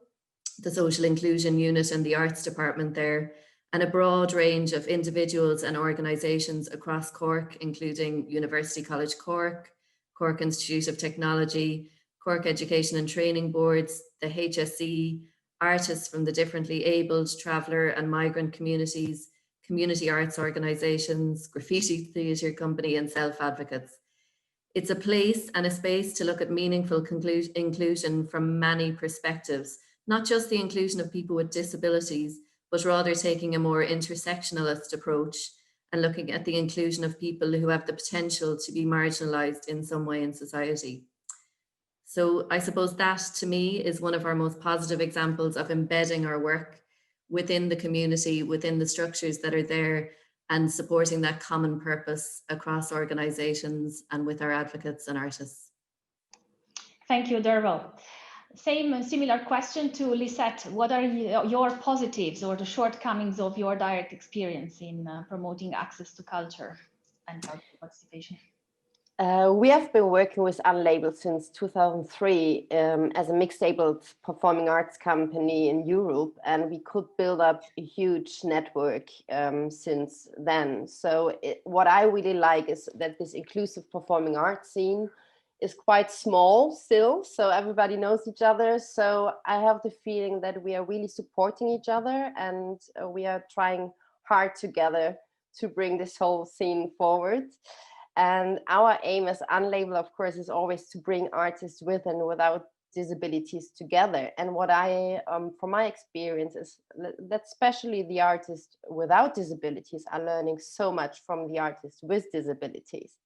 the Social Inclusion Unit and the Arts Department there, and a broad range of individuals and organisations across Cork, including University College Cork, Cork Institute of Technology, Cork Education and Training Boards, the HSE, artists from the differently abled, traveller and migrant communities, community arts organisations, graffiti theatre company and self-advocates. It's a place and a space to look at meaningful inclusion from many perspectives, not just the inclusion of people with disabilities, but rather taking a more intersectionalist approach and looking at the inclusion of people who have the potential to be marginalised in some way in society. So I suppose that to me is one of our most positive examples of embedding our work within the community, within the structures that are there, and supporting that common purpose across organisations and with our advocates and artists. Thank you, Derval. Similar question to Lisette. What are your positives or the shortcomings of your direct experience in promoting access to culture and cultural participation? We have been working with Unlabeled since 2003 as a mixed-abled performing arts company in Europe, and we could build up a huge network since then. So what I really like is that this inclusive performing arts scene is quite small still, so everybody knows each other. So I have the feeling that we are really supporting each other, and we are trying hard together to bring this whole scene forward. And our aim as Unlabel, of course, is always to bring artists with and without disabilities together. And what I, from my experience, is that especially the artists without disabilities are learning so much from the artists with disabilities.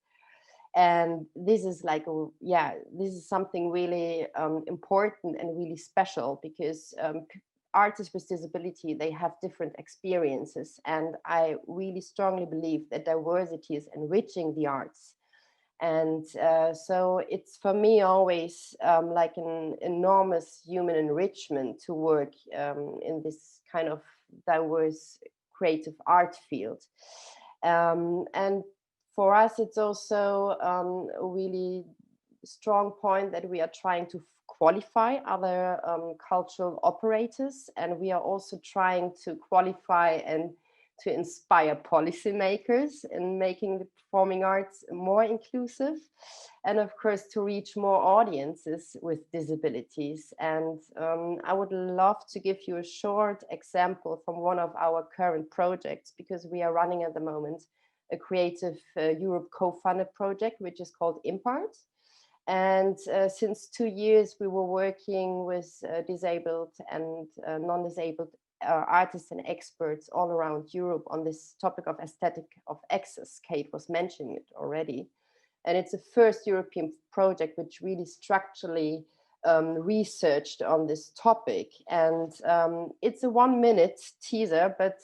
And this is like, this is something really important and really special, because artists with disability, they have different experiences. And I really strongly believe that diversity is enriching the arts. And so it's for me always like an enormous human enrichment to work in this kind of diverse creative art field. And for us, it's also a really strong point that we are trying to qualify other cultural operators, and we are also trying to qualify and to inspire policymakers in making the performing arts more inclusive, and of course to reach more audiences with disabilities. And I would love to give you a short example from one of our current projects, because we are running at the moment a Creative Europe co-funded project, which is called Impart. And since 2 years, we were working with disabled and non-disabled artists and experts all around Europe on this topic of aesthetic of access. Kate was mentioning it already. And it's the first European project which really structurally researched on this topic. And it's a 1-minute teaser, but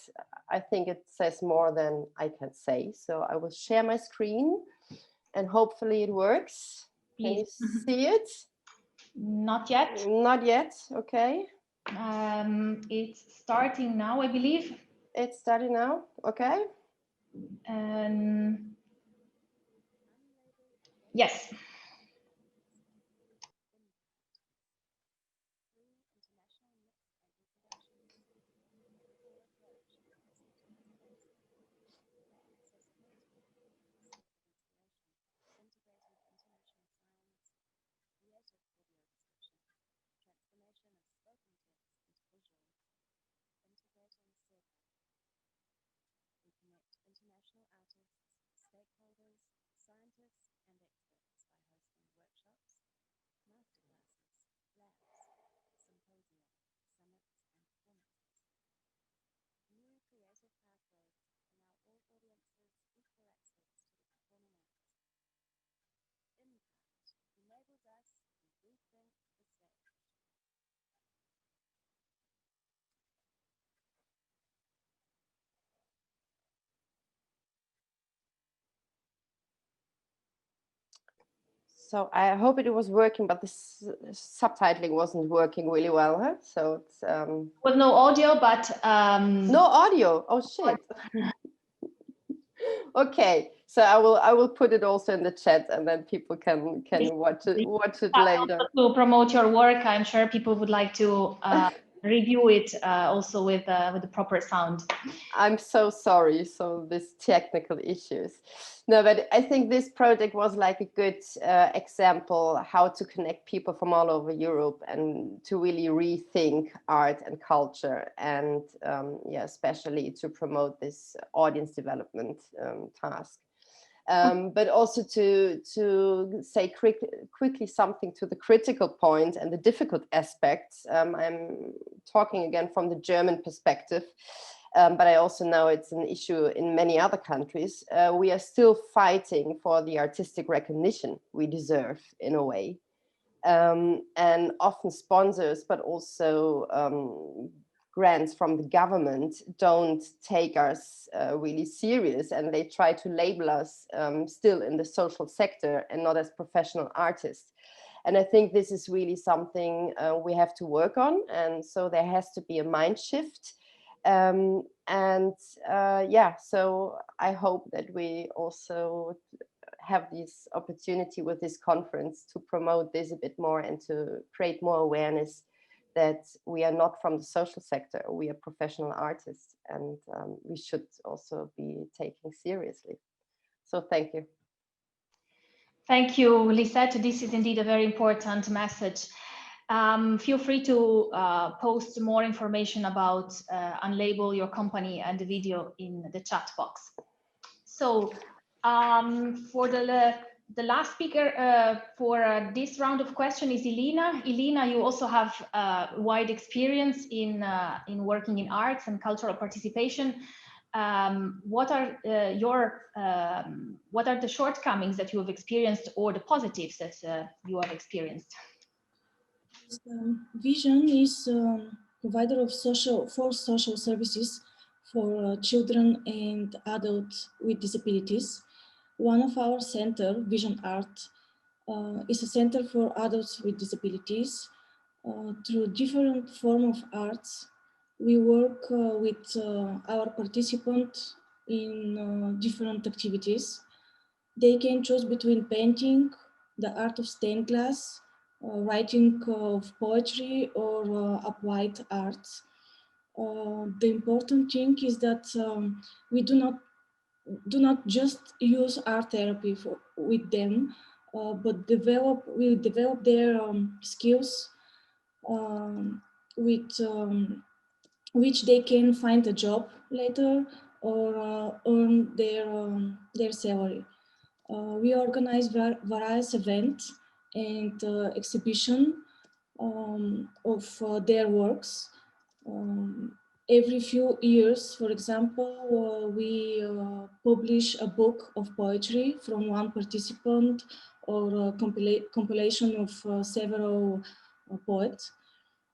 I think it says more than I can say. So I will share my screen and hopefully it works. Can you see it? Not yet. Not yet, okay. It's starting now, I believe. It's starting now, okay. Yes. So I hope it was working, but the subtitling wasn't working really well, huh? So it's with no audio, but no audio. Oh shit. Okay, so I will put it also in the chat, and then people can watch it later. To promote your work, I'm sure people would like to review it also with the proper sound. I'm so sorry. So these technical issues. No, but I think this project was like a good example how to connect people from all over Europe and to really rethink art and culture, and yeah, especially to promote this audience development task. But also to say quickly something to the critical point and the difficult aspects. I'm talking again from the German perspective, but I also know it's an issue in many other countries. We are still fighting for the artistic recognition we deserve in a way. And often sponsors, but also grants from the government don't take us really serious, and they try to label us still in the social sector and not as professional artists. And I think this is really something we have to work on, and so there has to be a mind shift. Yeah, so I hope that we also have this opportunity with this conference to promote this a bit more and to create more awareness that we are not from the social sector, we are professional artists, and we should also be taken seriously. So thank you. Thank you, Lisette. This is indeed a very important message. Feel free to post more information about Unlabel your company and the video in the chat box. So for the last speaker for this round of question is Elena. Elena, you also have wide experience in working in arts and cultural participation. What are the shortcomings that you have experienced, or the positives that you have experienced? Vision is provider of social services for children and adults with disabilities. One of our center, Vision Art, is a center for adults with disabilities. Through different forms of arts, we work with our participants in different activities. They can choose between painting, the art of stained glass, writing of poetry, or applied arts. The important thing is that we do not just use art therapy with them, but we develop their skills with which they can find a job later or earn their salary. We organize various events and exhibition of their works. Every few years, for example, we publish a book of poetry from one participant or a compilation of several poets.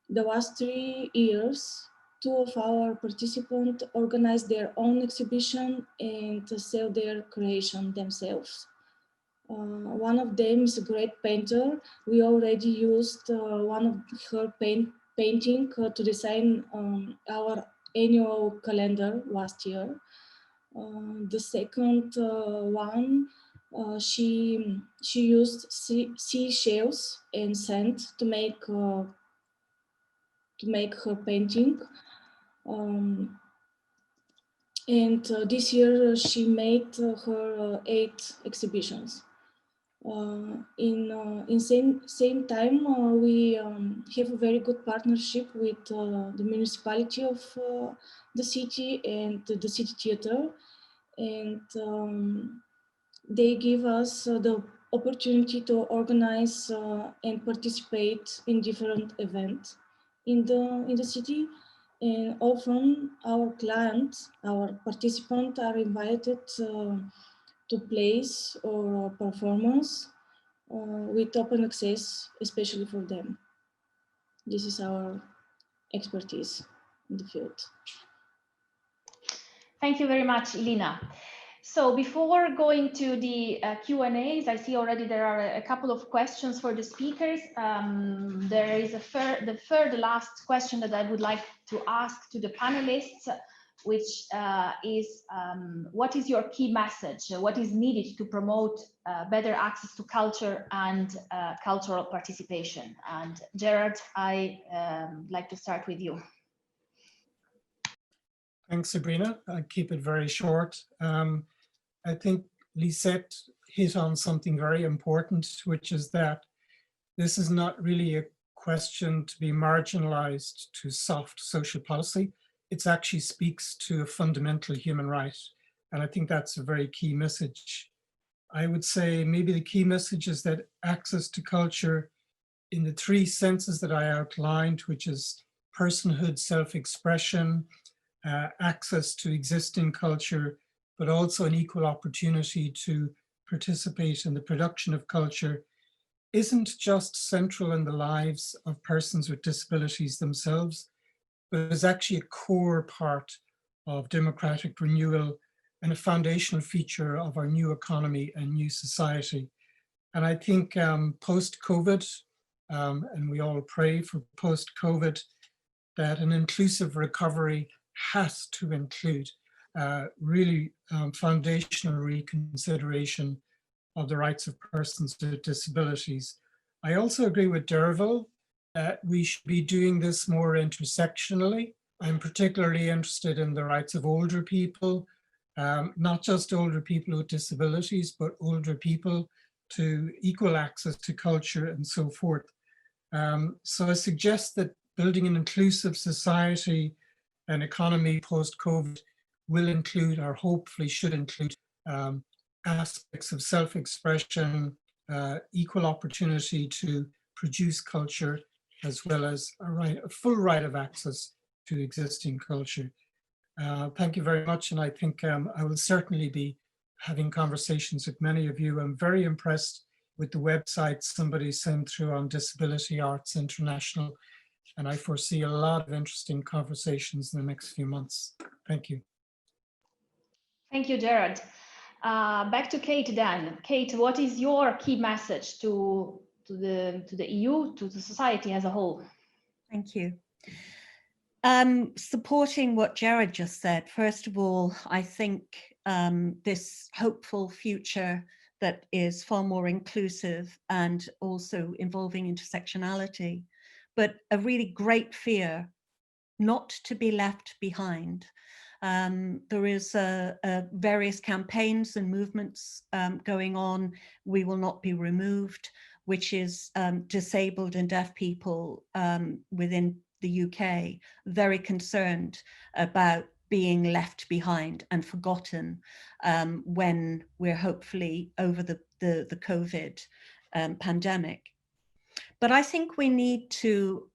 The last 3 years, 2 of our participants organized their own exhibition and sell their creation themselves. One of them is a great painter. We already used one of her painting to design our annual calendar last year. The second one, she used seashells and sand to make her painting. And this year she made her 8 exhibitions. In same time, we have a very good partnership with the municipality of the city and the city theater, and they give us the opportunity to organize and participate in different events in the city. And often our clients, our participants are invited to plays or performance with open access, especially for them. This is our expertise in the field. Thank you very much, Elena. So before going to the Q&As, I see already there are a couple of questions for the speakers. There is the last question that I would like to ask to the panelists, which is, what is your key message? What is needed to promote better access to culture and cultural participation? And Gerard, I like to start with you. Thanks, Sabrina. I'll keep it very short. I think Lisette hit on something very important, which is that this is not really a question to be marginalized to soft social policy. It actually speaks to a fundamental human right. And I think that's a very key message. I would say maybe the key message is that access to culture in the 3 senses that I outlined, which is personhood, self-expression, access to existing culture, but also an equal opportunity to participate in the production of culture, isn't just central in the lives of persons with disabilities themselves, but is actually a core part of democratic renewal and a foundational feature of our new economy and new society. And I think post-COVID, and we all pray for post-COVID, that an inclusive recovery has to include really foundational reconsideration of the rights of persons with disabilities. I also agree with Derville that we should be doing this more intersectionally. I'm particularly interested in the rights of older people, not just older people with disabilities, but older people to equal access to culture and so forth. So I suggest that building an inclusive society and economy post-COVID will include, or hopefully should include, aspects of self-expression, equal opportunity to produce culture, as well as a full right of access to existing culture. Thank you very much, and I think I will certainly be having conversations with many of you. I'm very impressed with the website somebody sent through on Disability Arts International, and I foresee a lot of interesting conversations in the next few months. Thank you. Thank you, Gerard. Back to Kate then. Kate, what is your key message to the EU, to the society as a whole? Thank you. Supporting what Gerard just said, first of all, I think this hopeful future that is far more inclusive and also involving intersectionality, but a really great fear not to be left behind. There is various campaigns and movements going on. We will not be removed, which is disabled and deaf people within the UK very concerned about being left behind and forgotten when we're hopefully over the COVID pandemic. But I think we need to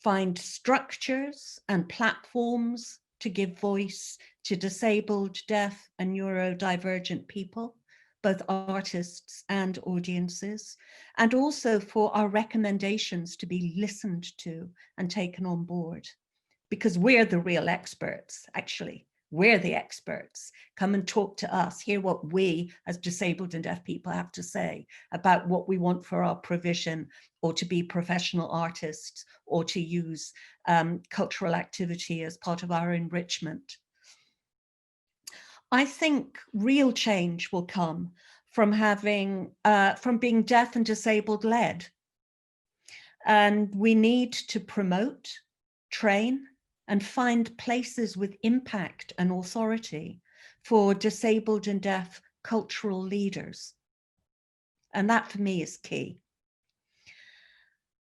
find structures and platforms to give voice to disabled, deaf and neurodivergent people, both artists and audiences, and also for our recommendations to be listened to and taken on board, because we're the real experts, actually. We're the experts. Come and talk to us, hear what we as disabled and deaf people have to say about what we want for our provision, or to be professional artists, or to use cultural activity as part of our enrichment. I think real change will come from from being deaf and disabled led. And we need to promote, train, and find places with impact and authority for disabled and deaf cultural leaders. And that for me is key.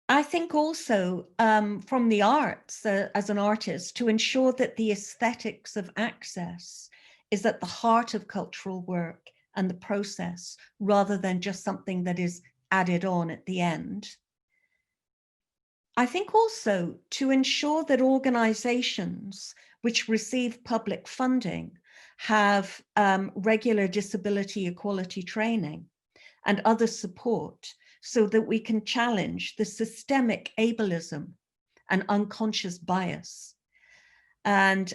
I think also from the arts, as an artist, to ensure that the aesthetics of access is at the heart of cultural work and the process, rather than just something that is added on at the end. I think also to ensure that organizations which receive public funding have regular disability equality training and other support, so that we can challenge the systemic ableism and unconscious bias. And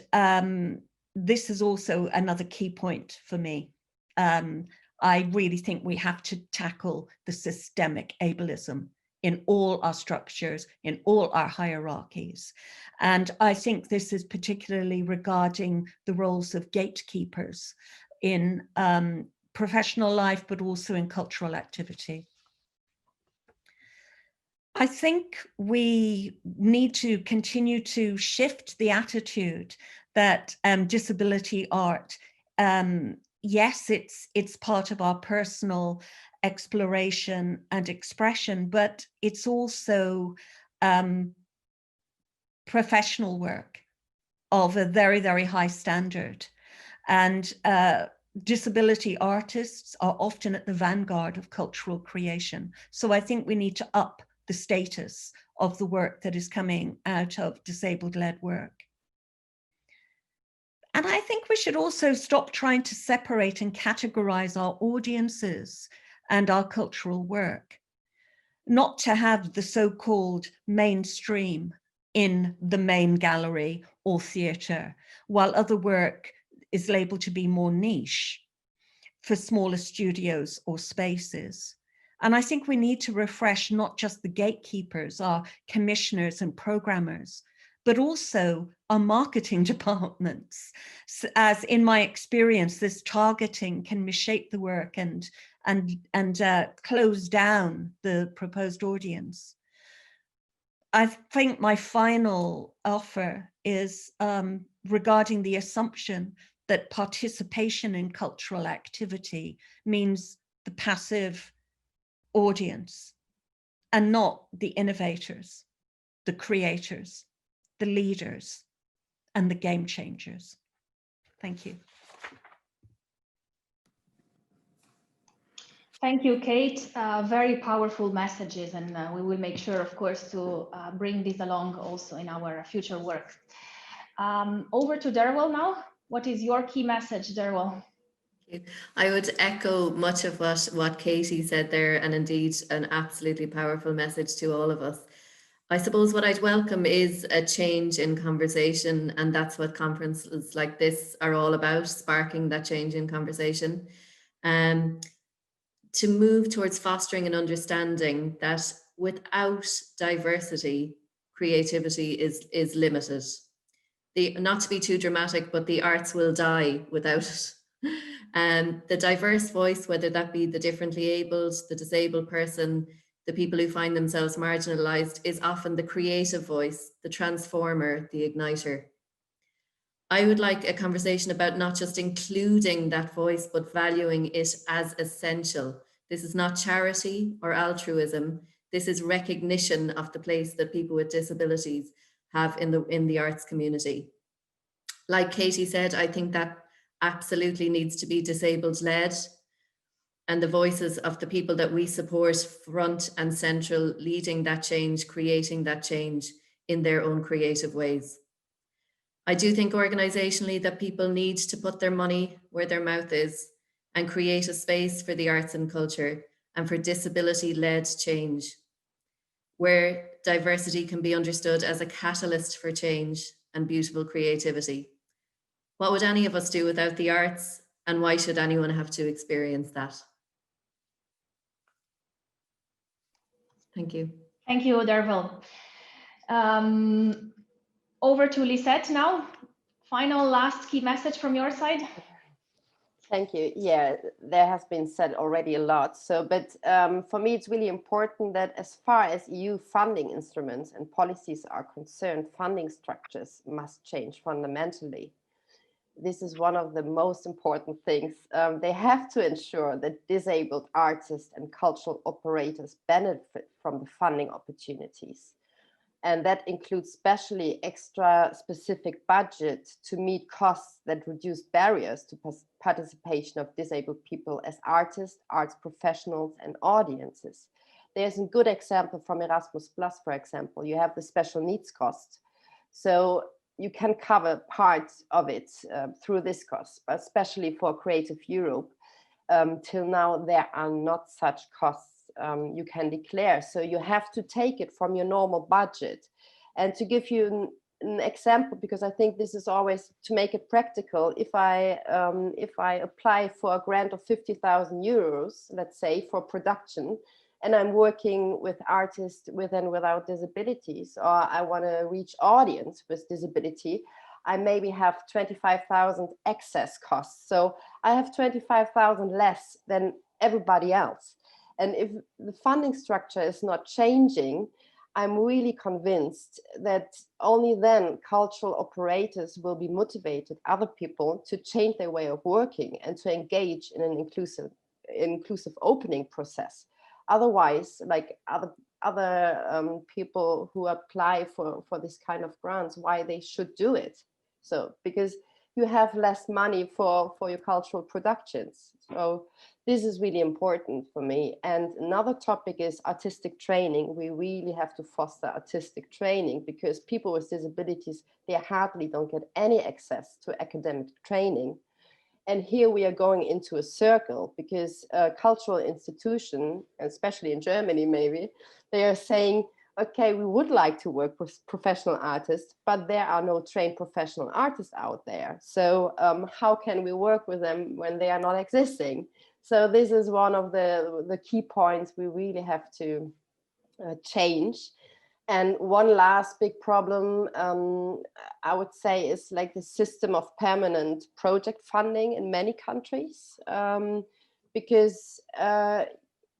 this is also another key point for me. I really think we have to tackle the systemic ableism in all our structures, in all our hierarchies. And I think this is particularly regarding the roles of gatekeepers in professional life, but also in cultural activity. I think we need to continue to shift the attitude that disability art, yes, it's part of our personal exploration and expression, but it's also professional work of a very, very high standard. And disability artists are often at the vanguard of cultural creation. So I think we need to up the status of the work that is coming out of disabled-led work. And I think we should also stop trying to separate and categorize our audiences and our cultural work, not to have the so-called mainstream in the main gallery or theatre, while other work is labeled to be more niche for smaller studios or spaces. And I think we need to refresh not just the gatekeepers, our commissioners and programmers, but also our marketing departments. As in my experience, this targeting can misshape the work and close down the proposed audience. I think my final offer is regarding the assumption that participation in cultural activity means the passive audience and not the innovators, the creators, the leaders, and the game changers. Thank you. Thank you, Kate. Very powerful messages, and we will make sure, of course, to bring this along also in our future work. Over to Derwell now. What is your key message, Derwell? I would echo much of what Katie said there, and indeed an absolutely powerful message to all of us. I suppose what I'd welcome is a change in conversation, and that's what conferences like this are all about, sparking that change in conversation. To move towards fostering an understanding that without diversity, creativity is limited. Not to be too dramatic, but the arts will die without it. The diverse voice, whether that be the differently abled, the disabled person, the people who find themselves marginalized, is often the creative voice, the transformer, the igniter. I would like a conversation about not just including that voice, but valuing it as essential. This is not charity or altruism. This is recognition of the place that people with disabilities have in the arts community. Like Katie said, I think that absolutely needs to be disabled led, and the voices of the people that we support front and central, leading that change, creating that change in their own creative ways. I do think organisationally that people need to put their money where their mouth is and create a space for the arts and culture and for disability-led change, where diversity can be understood as a catalyst for change and beautiful creativity. What would any of us do without the arts, and why should anyone have to experience that? Thank you. Thank you, Derwell. Over to Lisette now. Final last key message from your side. Thank you. Yeah, there has been said already a lot. But for me, it's really important that as far as EU funding instruments and policies are concerned, funding structures must change fundamentally. This is one of the most important things. They have to ensure that disabled artists and cultural operators benefit from the funding opportunities. And that includes especially extra specific budget to meet costs that reduce barriers to participation of disabled people as artists, arts professionals, and audiences. There's a good example from Erasmus Plus, for example. You have the special needs cost. So you can cover parts of it through this cost, but especially for Creative Europe, till now there are not such costs you can declare. So you have to take it from your normal budget. And to give you an example, because I think this is always to make it practical, if I apply for a grant of 50,000 euros, let's say, for production, and I'm working with artists with and without disabilities, or I want to reach audience with disability, I maybe have 25,000 excess costs. So I have 25,000 less than everybody else. And if the funding structure is not changing, I'm really convinced that only then cultural operators will be motivated, other people, to change their way of working and to engage in an inclusive opening process. Otherwise, like other people who apply for this kind of grants, why they should do it. So because you have less money for your cultural productions. So this is really important for me. And another topic is artistic training. We really have to foster artistic training because people with disabilities, they hardly don't get any access to academic training. And here we are going into a circle because cultural institutions, especially in Germany maybe, they are saying, okay, we would like to work with professional artists, but there are no trained professional artists out there. So how can we work with them when they are not existing? So this is one of the key points we really have to change. And one last big problem, I would say, is like the system of permanent project funding in many countries, because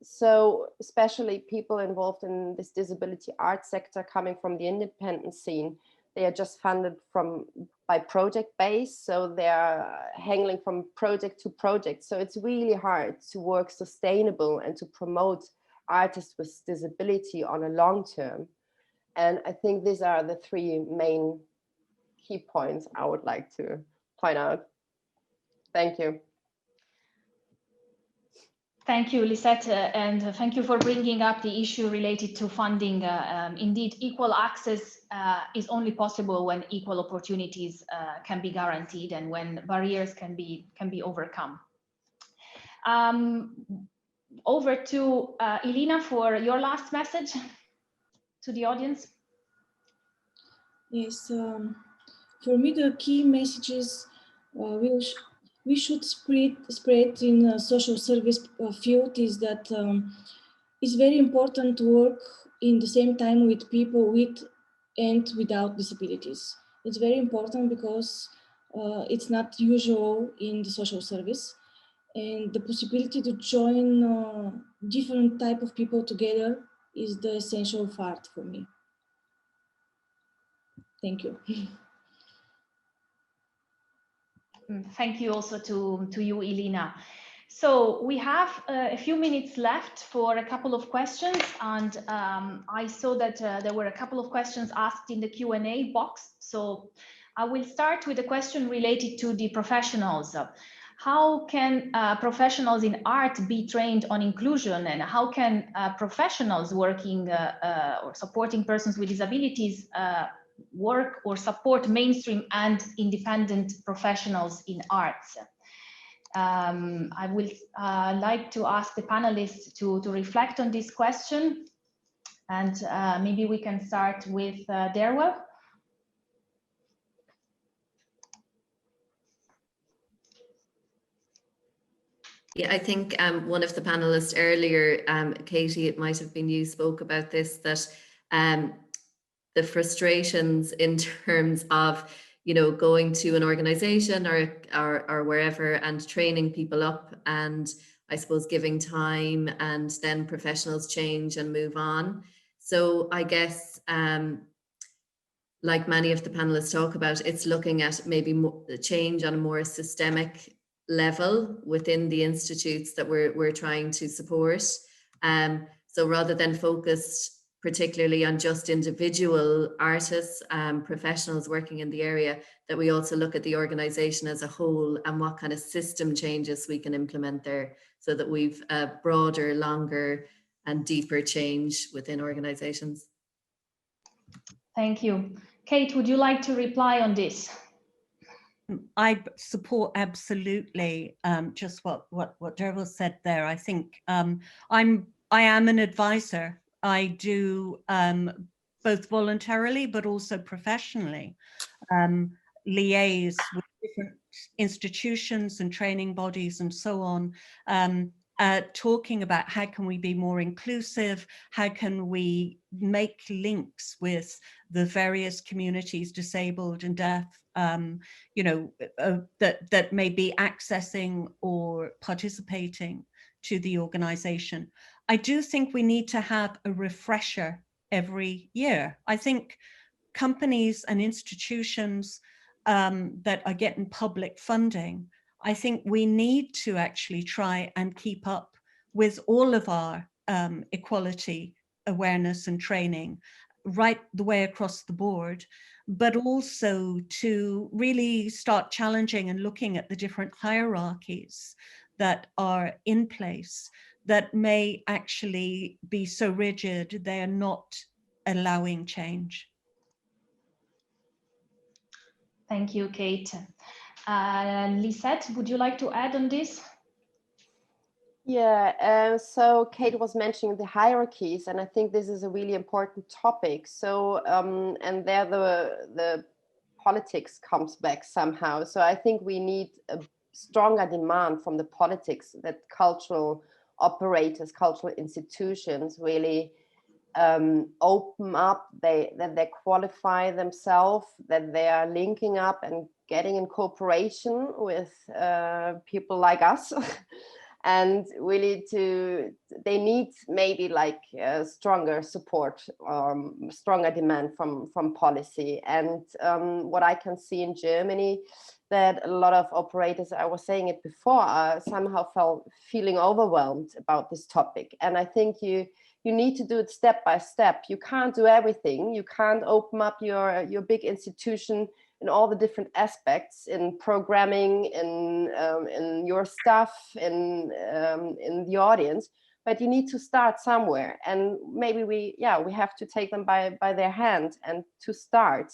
so especially people involved in this disability art sector coming from the independent scene, they are just funded by project base. So they're handling from project to project. So it's really hard to work sustainable and to promote artists with disability on a long term. And I think these are the three main key points I would like to point out. Thank you. Thank you, Lisette, and thank you for bringing up the issue related to funding. Indeed, equal access is only possible when equal opportunities can be guaranteed and when barriers can be overcome. Over to Elina for your last message to the audience. Yes, for me the key messages we should spread in social service field is that it's very important to work in the same time with people with and without disabilities. It's very important because it's not usual in the social service, and the possibility to join different type of people together is the essential part for me. Thank you. Thank you also to you, Elina. So we have a few minutes left for a couple of questions, and I saw that there were a couple of questions asked in the Q&A box. So I will start with a question related to the professionals. How can professionals in art be trained on inclusion, and how can professionals working or supporting persons with disabilities work or support mainstream and independent professionals in arts? I will like to ask the panelists to reflect on this question, and maybe we can start with Derwa. Yeah, I think one of the panelists earlier, Katie, it might have been you, spoke about this, that the frustrations in terms of, you know, going to an organization or wherever and training people up, and I suppose giving time, and then professionals change and move on. So I guess, like many of the panelists talk about, it's looking at maybe the change on a more systemic level within the institutes that we're trying to support. So rather than focused particularly on just individual artists, professionals working in the area, that we also look at the organization as a whole and what kind of system changes we can implement there, so that we've a broader, longer and deeper change within organizations. Thank you. Kate, would you like to reply on this? I support absolutely just what Derwa said there. I think I am an advisor. I do both voluntarily but also professionally liaise with different institutions and training bodies and so on, talking about how can we be more inclusive, how can we make links with the various communities, disabled and deaf, you know, that may be accessing or participating to the organization. I do think we need to have a refresher every year. I think companies and institutions that are getting public funding, I think we need to actually try and keep up with all of our equality awareness and training right the way across the board, but also to really start challenging and looking at the different hierarchies that are in place that may actually be so rigid they are not allowing change. Thank you, Kate. Lisette, would you like to add on this? Yeah, so Kate was mentioning the hierarchies, and I think this is a really important topic. So, and there the politics comes back somehow. So I think we need a stronger demand from the politics that cultural operators, cultural institutions really open up, that they qualify themselves, that they are linking up and getting in cooperation with people like us. and really they need maybe like stronger support, stronger demand from policy. And what I can see in Germany, that a lot of operators, I was saying it before, are somehow feeling overwhelmed about this topic. And I think you need to do it step by step. You can't do everything. You can't open up your big institution in all the different aspects, in programming, in your staff, in the audience. But you need to start somewhere, and maybe we have to take them by their hand and to start.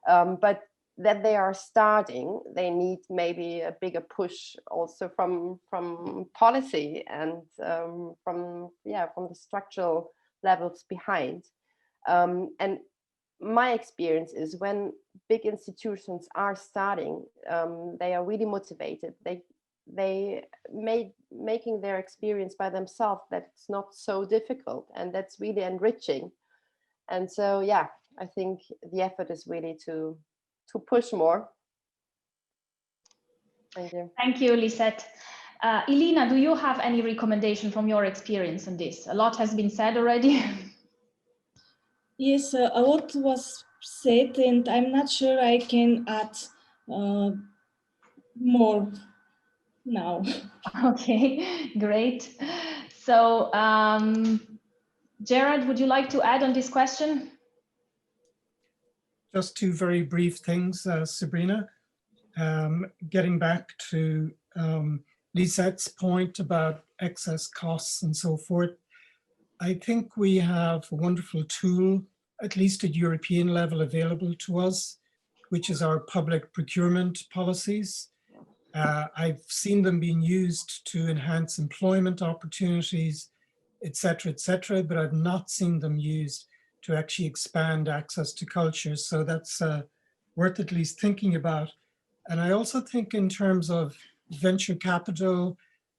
But that they are starting, they need maybe a bigger push also from policy and from the structural levels behind. And my experience is when big institutions are starting, they are really motivated. They making their experience by themselves, that it's not so difficult, and that's really enriching. And so I think the effort is really to push more. Thank you. Thank you, Lisette. Elina, do you have any recommendation from your experience on this? A lot has been said already. Yes, a lot was said, and I'm not sure I can add more now. Okay, great. So, Gerard, would you like to add on this question? Just two very brief things, Sabrina. Getting back to Lisette's point about excess costs and so forth, I think we have a wonderful tool, at least at European level, available to us, which is our public procurement policies. I've seen them being used to enhance employment opportunities, et cetera, but I've not seen them used to actually expand access to culture. So that's worth at least thinking about. And I also think in terms of venture capital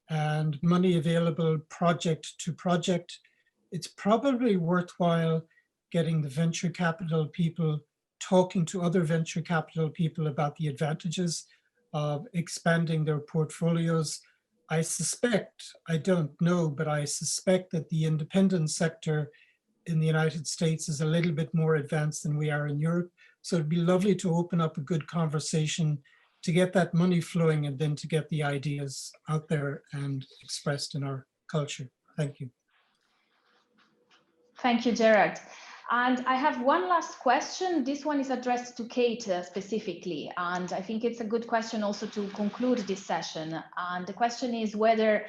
and money available project to project, it's probably worthwhile getting the venture capital people talking to other venture capital people about the advantages of expanding their portfolios. I suspect, I don't know, but I suspect that the independent sector in the United States is a little bit more advanced than we are in Europe. So it'd be lovely to open up a good conversation to get that money flowing and then to get the ideas out there and expressed in our culture. Thank you. Thank you, Gerard. And I have one last question. This one is addressed to Kate specifically, and I think it's a good question also to conclude this session. And the question is whether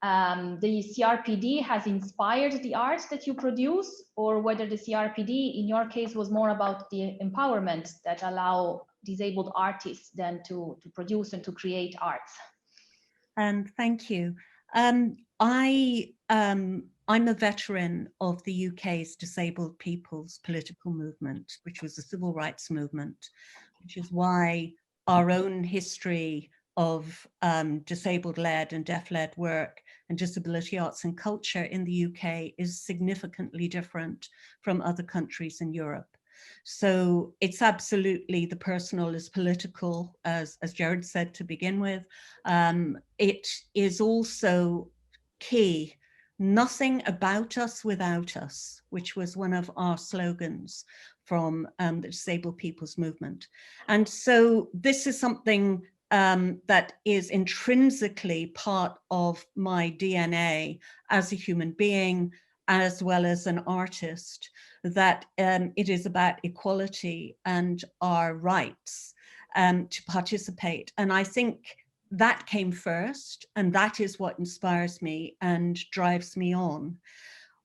the CRPD has inspired the art that you produce, or whether the CRPD in your case was more about the empowerment that allow disabled artists then to produce and to create arts. Thank you. I'm a veteran of the UK's disabled people's political movement, which was the civil rights movement, which is why our own history of disabled-led and deaf-led work and disability arts and culture in the UK is significantly different from other countries in Europe. So it's absolutely, the personal is political, as Gerard said to begin with. It is also key, nothing about us without us, which was one of our slogans from the Disabled People's Movement. And so this is something that is intrinsically part of my DNA as a human being, as well as an artist, that it is about equality and our rights to participate. And I think that came first, and that is what inspires me and drives me on.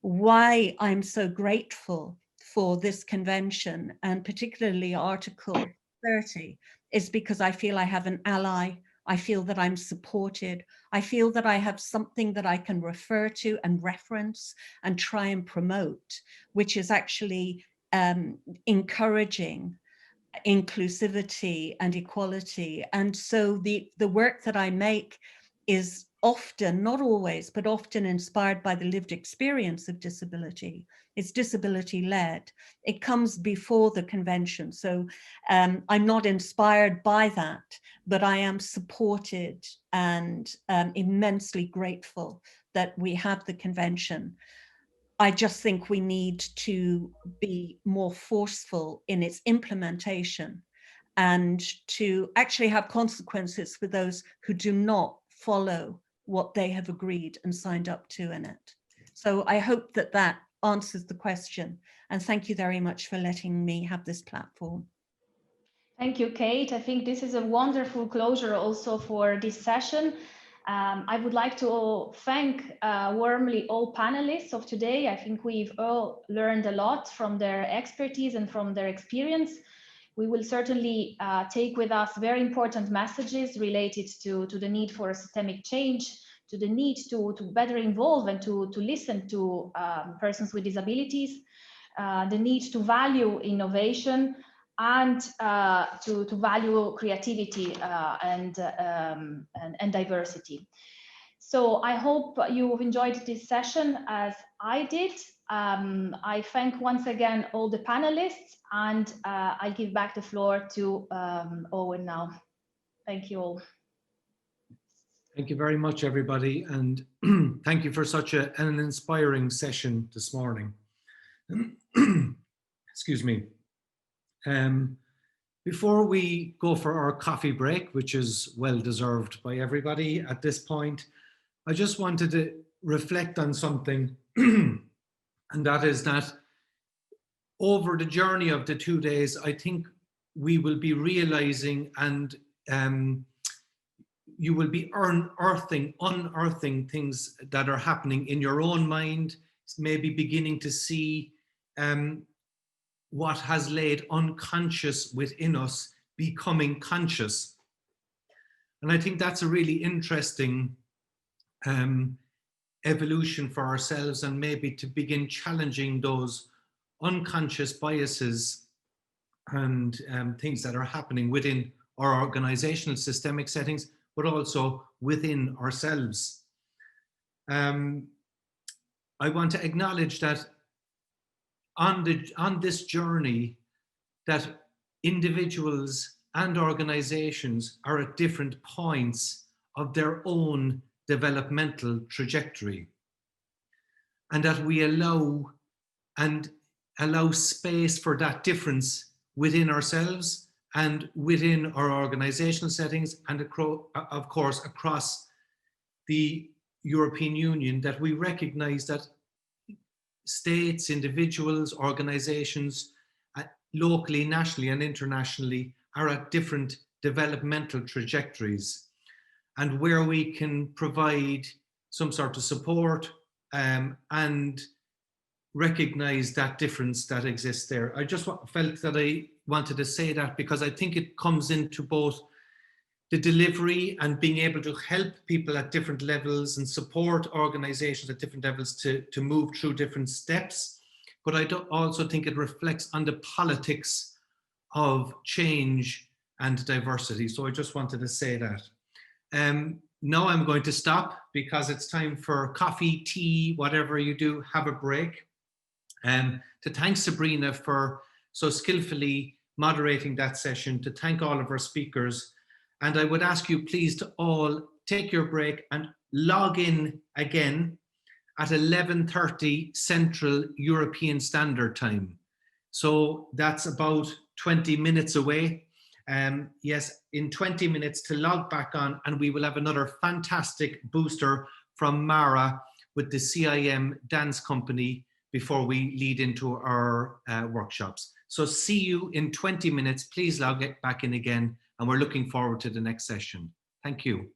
Why I'm so grateful for this convention, and particularly Article 30, is because I feel I have an ally. I feel that I'm supported. I feel that I have something that I can refer to and reference and try and promote, which is actually encouraging inclusivity and equality. And so the work that I make is often, not always, but often inspired by the lived experience of disability. It's disability-led. It comes before the convention. So I'm not inspired by that, but I am supported and immensely grateful that we have the convention. I just think we need to be more forceful in its implementation and to actually have consequences for those who do not follow what they have agreed and signed up to in it. So I hope that that answers the question. And thank you very much for letting me have this platform. Thank you, Kate. I think this is a wonderful closure also for this session. I would like to thank warmly all panelists of today. I think we've all learned a lot from their expertise and from their experience. We will certainly take with us very important messages related to the need for a systemic change, to the need to better involve and to listen to persons with disabilities, the need to value innovation, and to value creativity and diversity. So I hope you've enjoyed this session as I did. I thank once again all the panelists, and I give back the floor to Owen now. Thank you all. Thank you very much, everybody, and thank you for such an inspiring session this morning. Excuse me. Before we go for our coffee break, which is well deserved by everybody at this point, I just wanted to reflect on something, and that is that over the journey of the 2 days, I think we will be realizing and you will be unearthing things that are happening in your own mind, maybe beginning to see what has laid unconscious within us becoming conscious. And I think that's a really interesting evolution for ourselves, and maybe to begin challenging those unconscious biases and things that are happening within our organizational systemic settings, but also within ourselves. I want to acknowledge that on this journey, that individuals and organizations are at different points of their own developmental trajectory, and that we allow space for that difference within ourselves and within our organizational settings, and of course across the European Union, that we recognize that states, individuals, organizations, locally, nationally and internationally, are at different developmental trajectories, and where we can provide some sort of support and recognize that difference that exists there. I just felt that I wanted to say that, because I think it comes into both the delivery and being able to help people at different levels and support organizations at different levels to move through different steps. But I also think it reflects on the politics of change and diversity. So I just wanted to say that. Now I'm going to stop, because it's time for coffee, tea, whatever you do, have a break. To thank Sabrina for so skillfully moderating that session, to thank all of our speakers. And I would ask you please to all take your break and log in again at 11:30 Central European Standard Time. So that's about 20 minutes away. Yes, in 20 minutes to log back on, and we will have another fantastic booster from Mara with the CIM Dance Company before we lead into our workshops. So see you in 20 minutes. Please log it back in again, and we're looking forward to the next session. Thank you.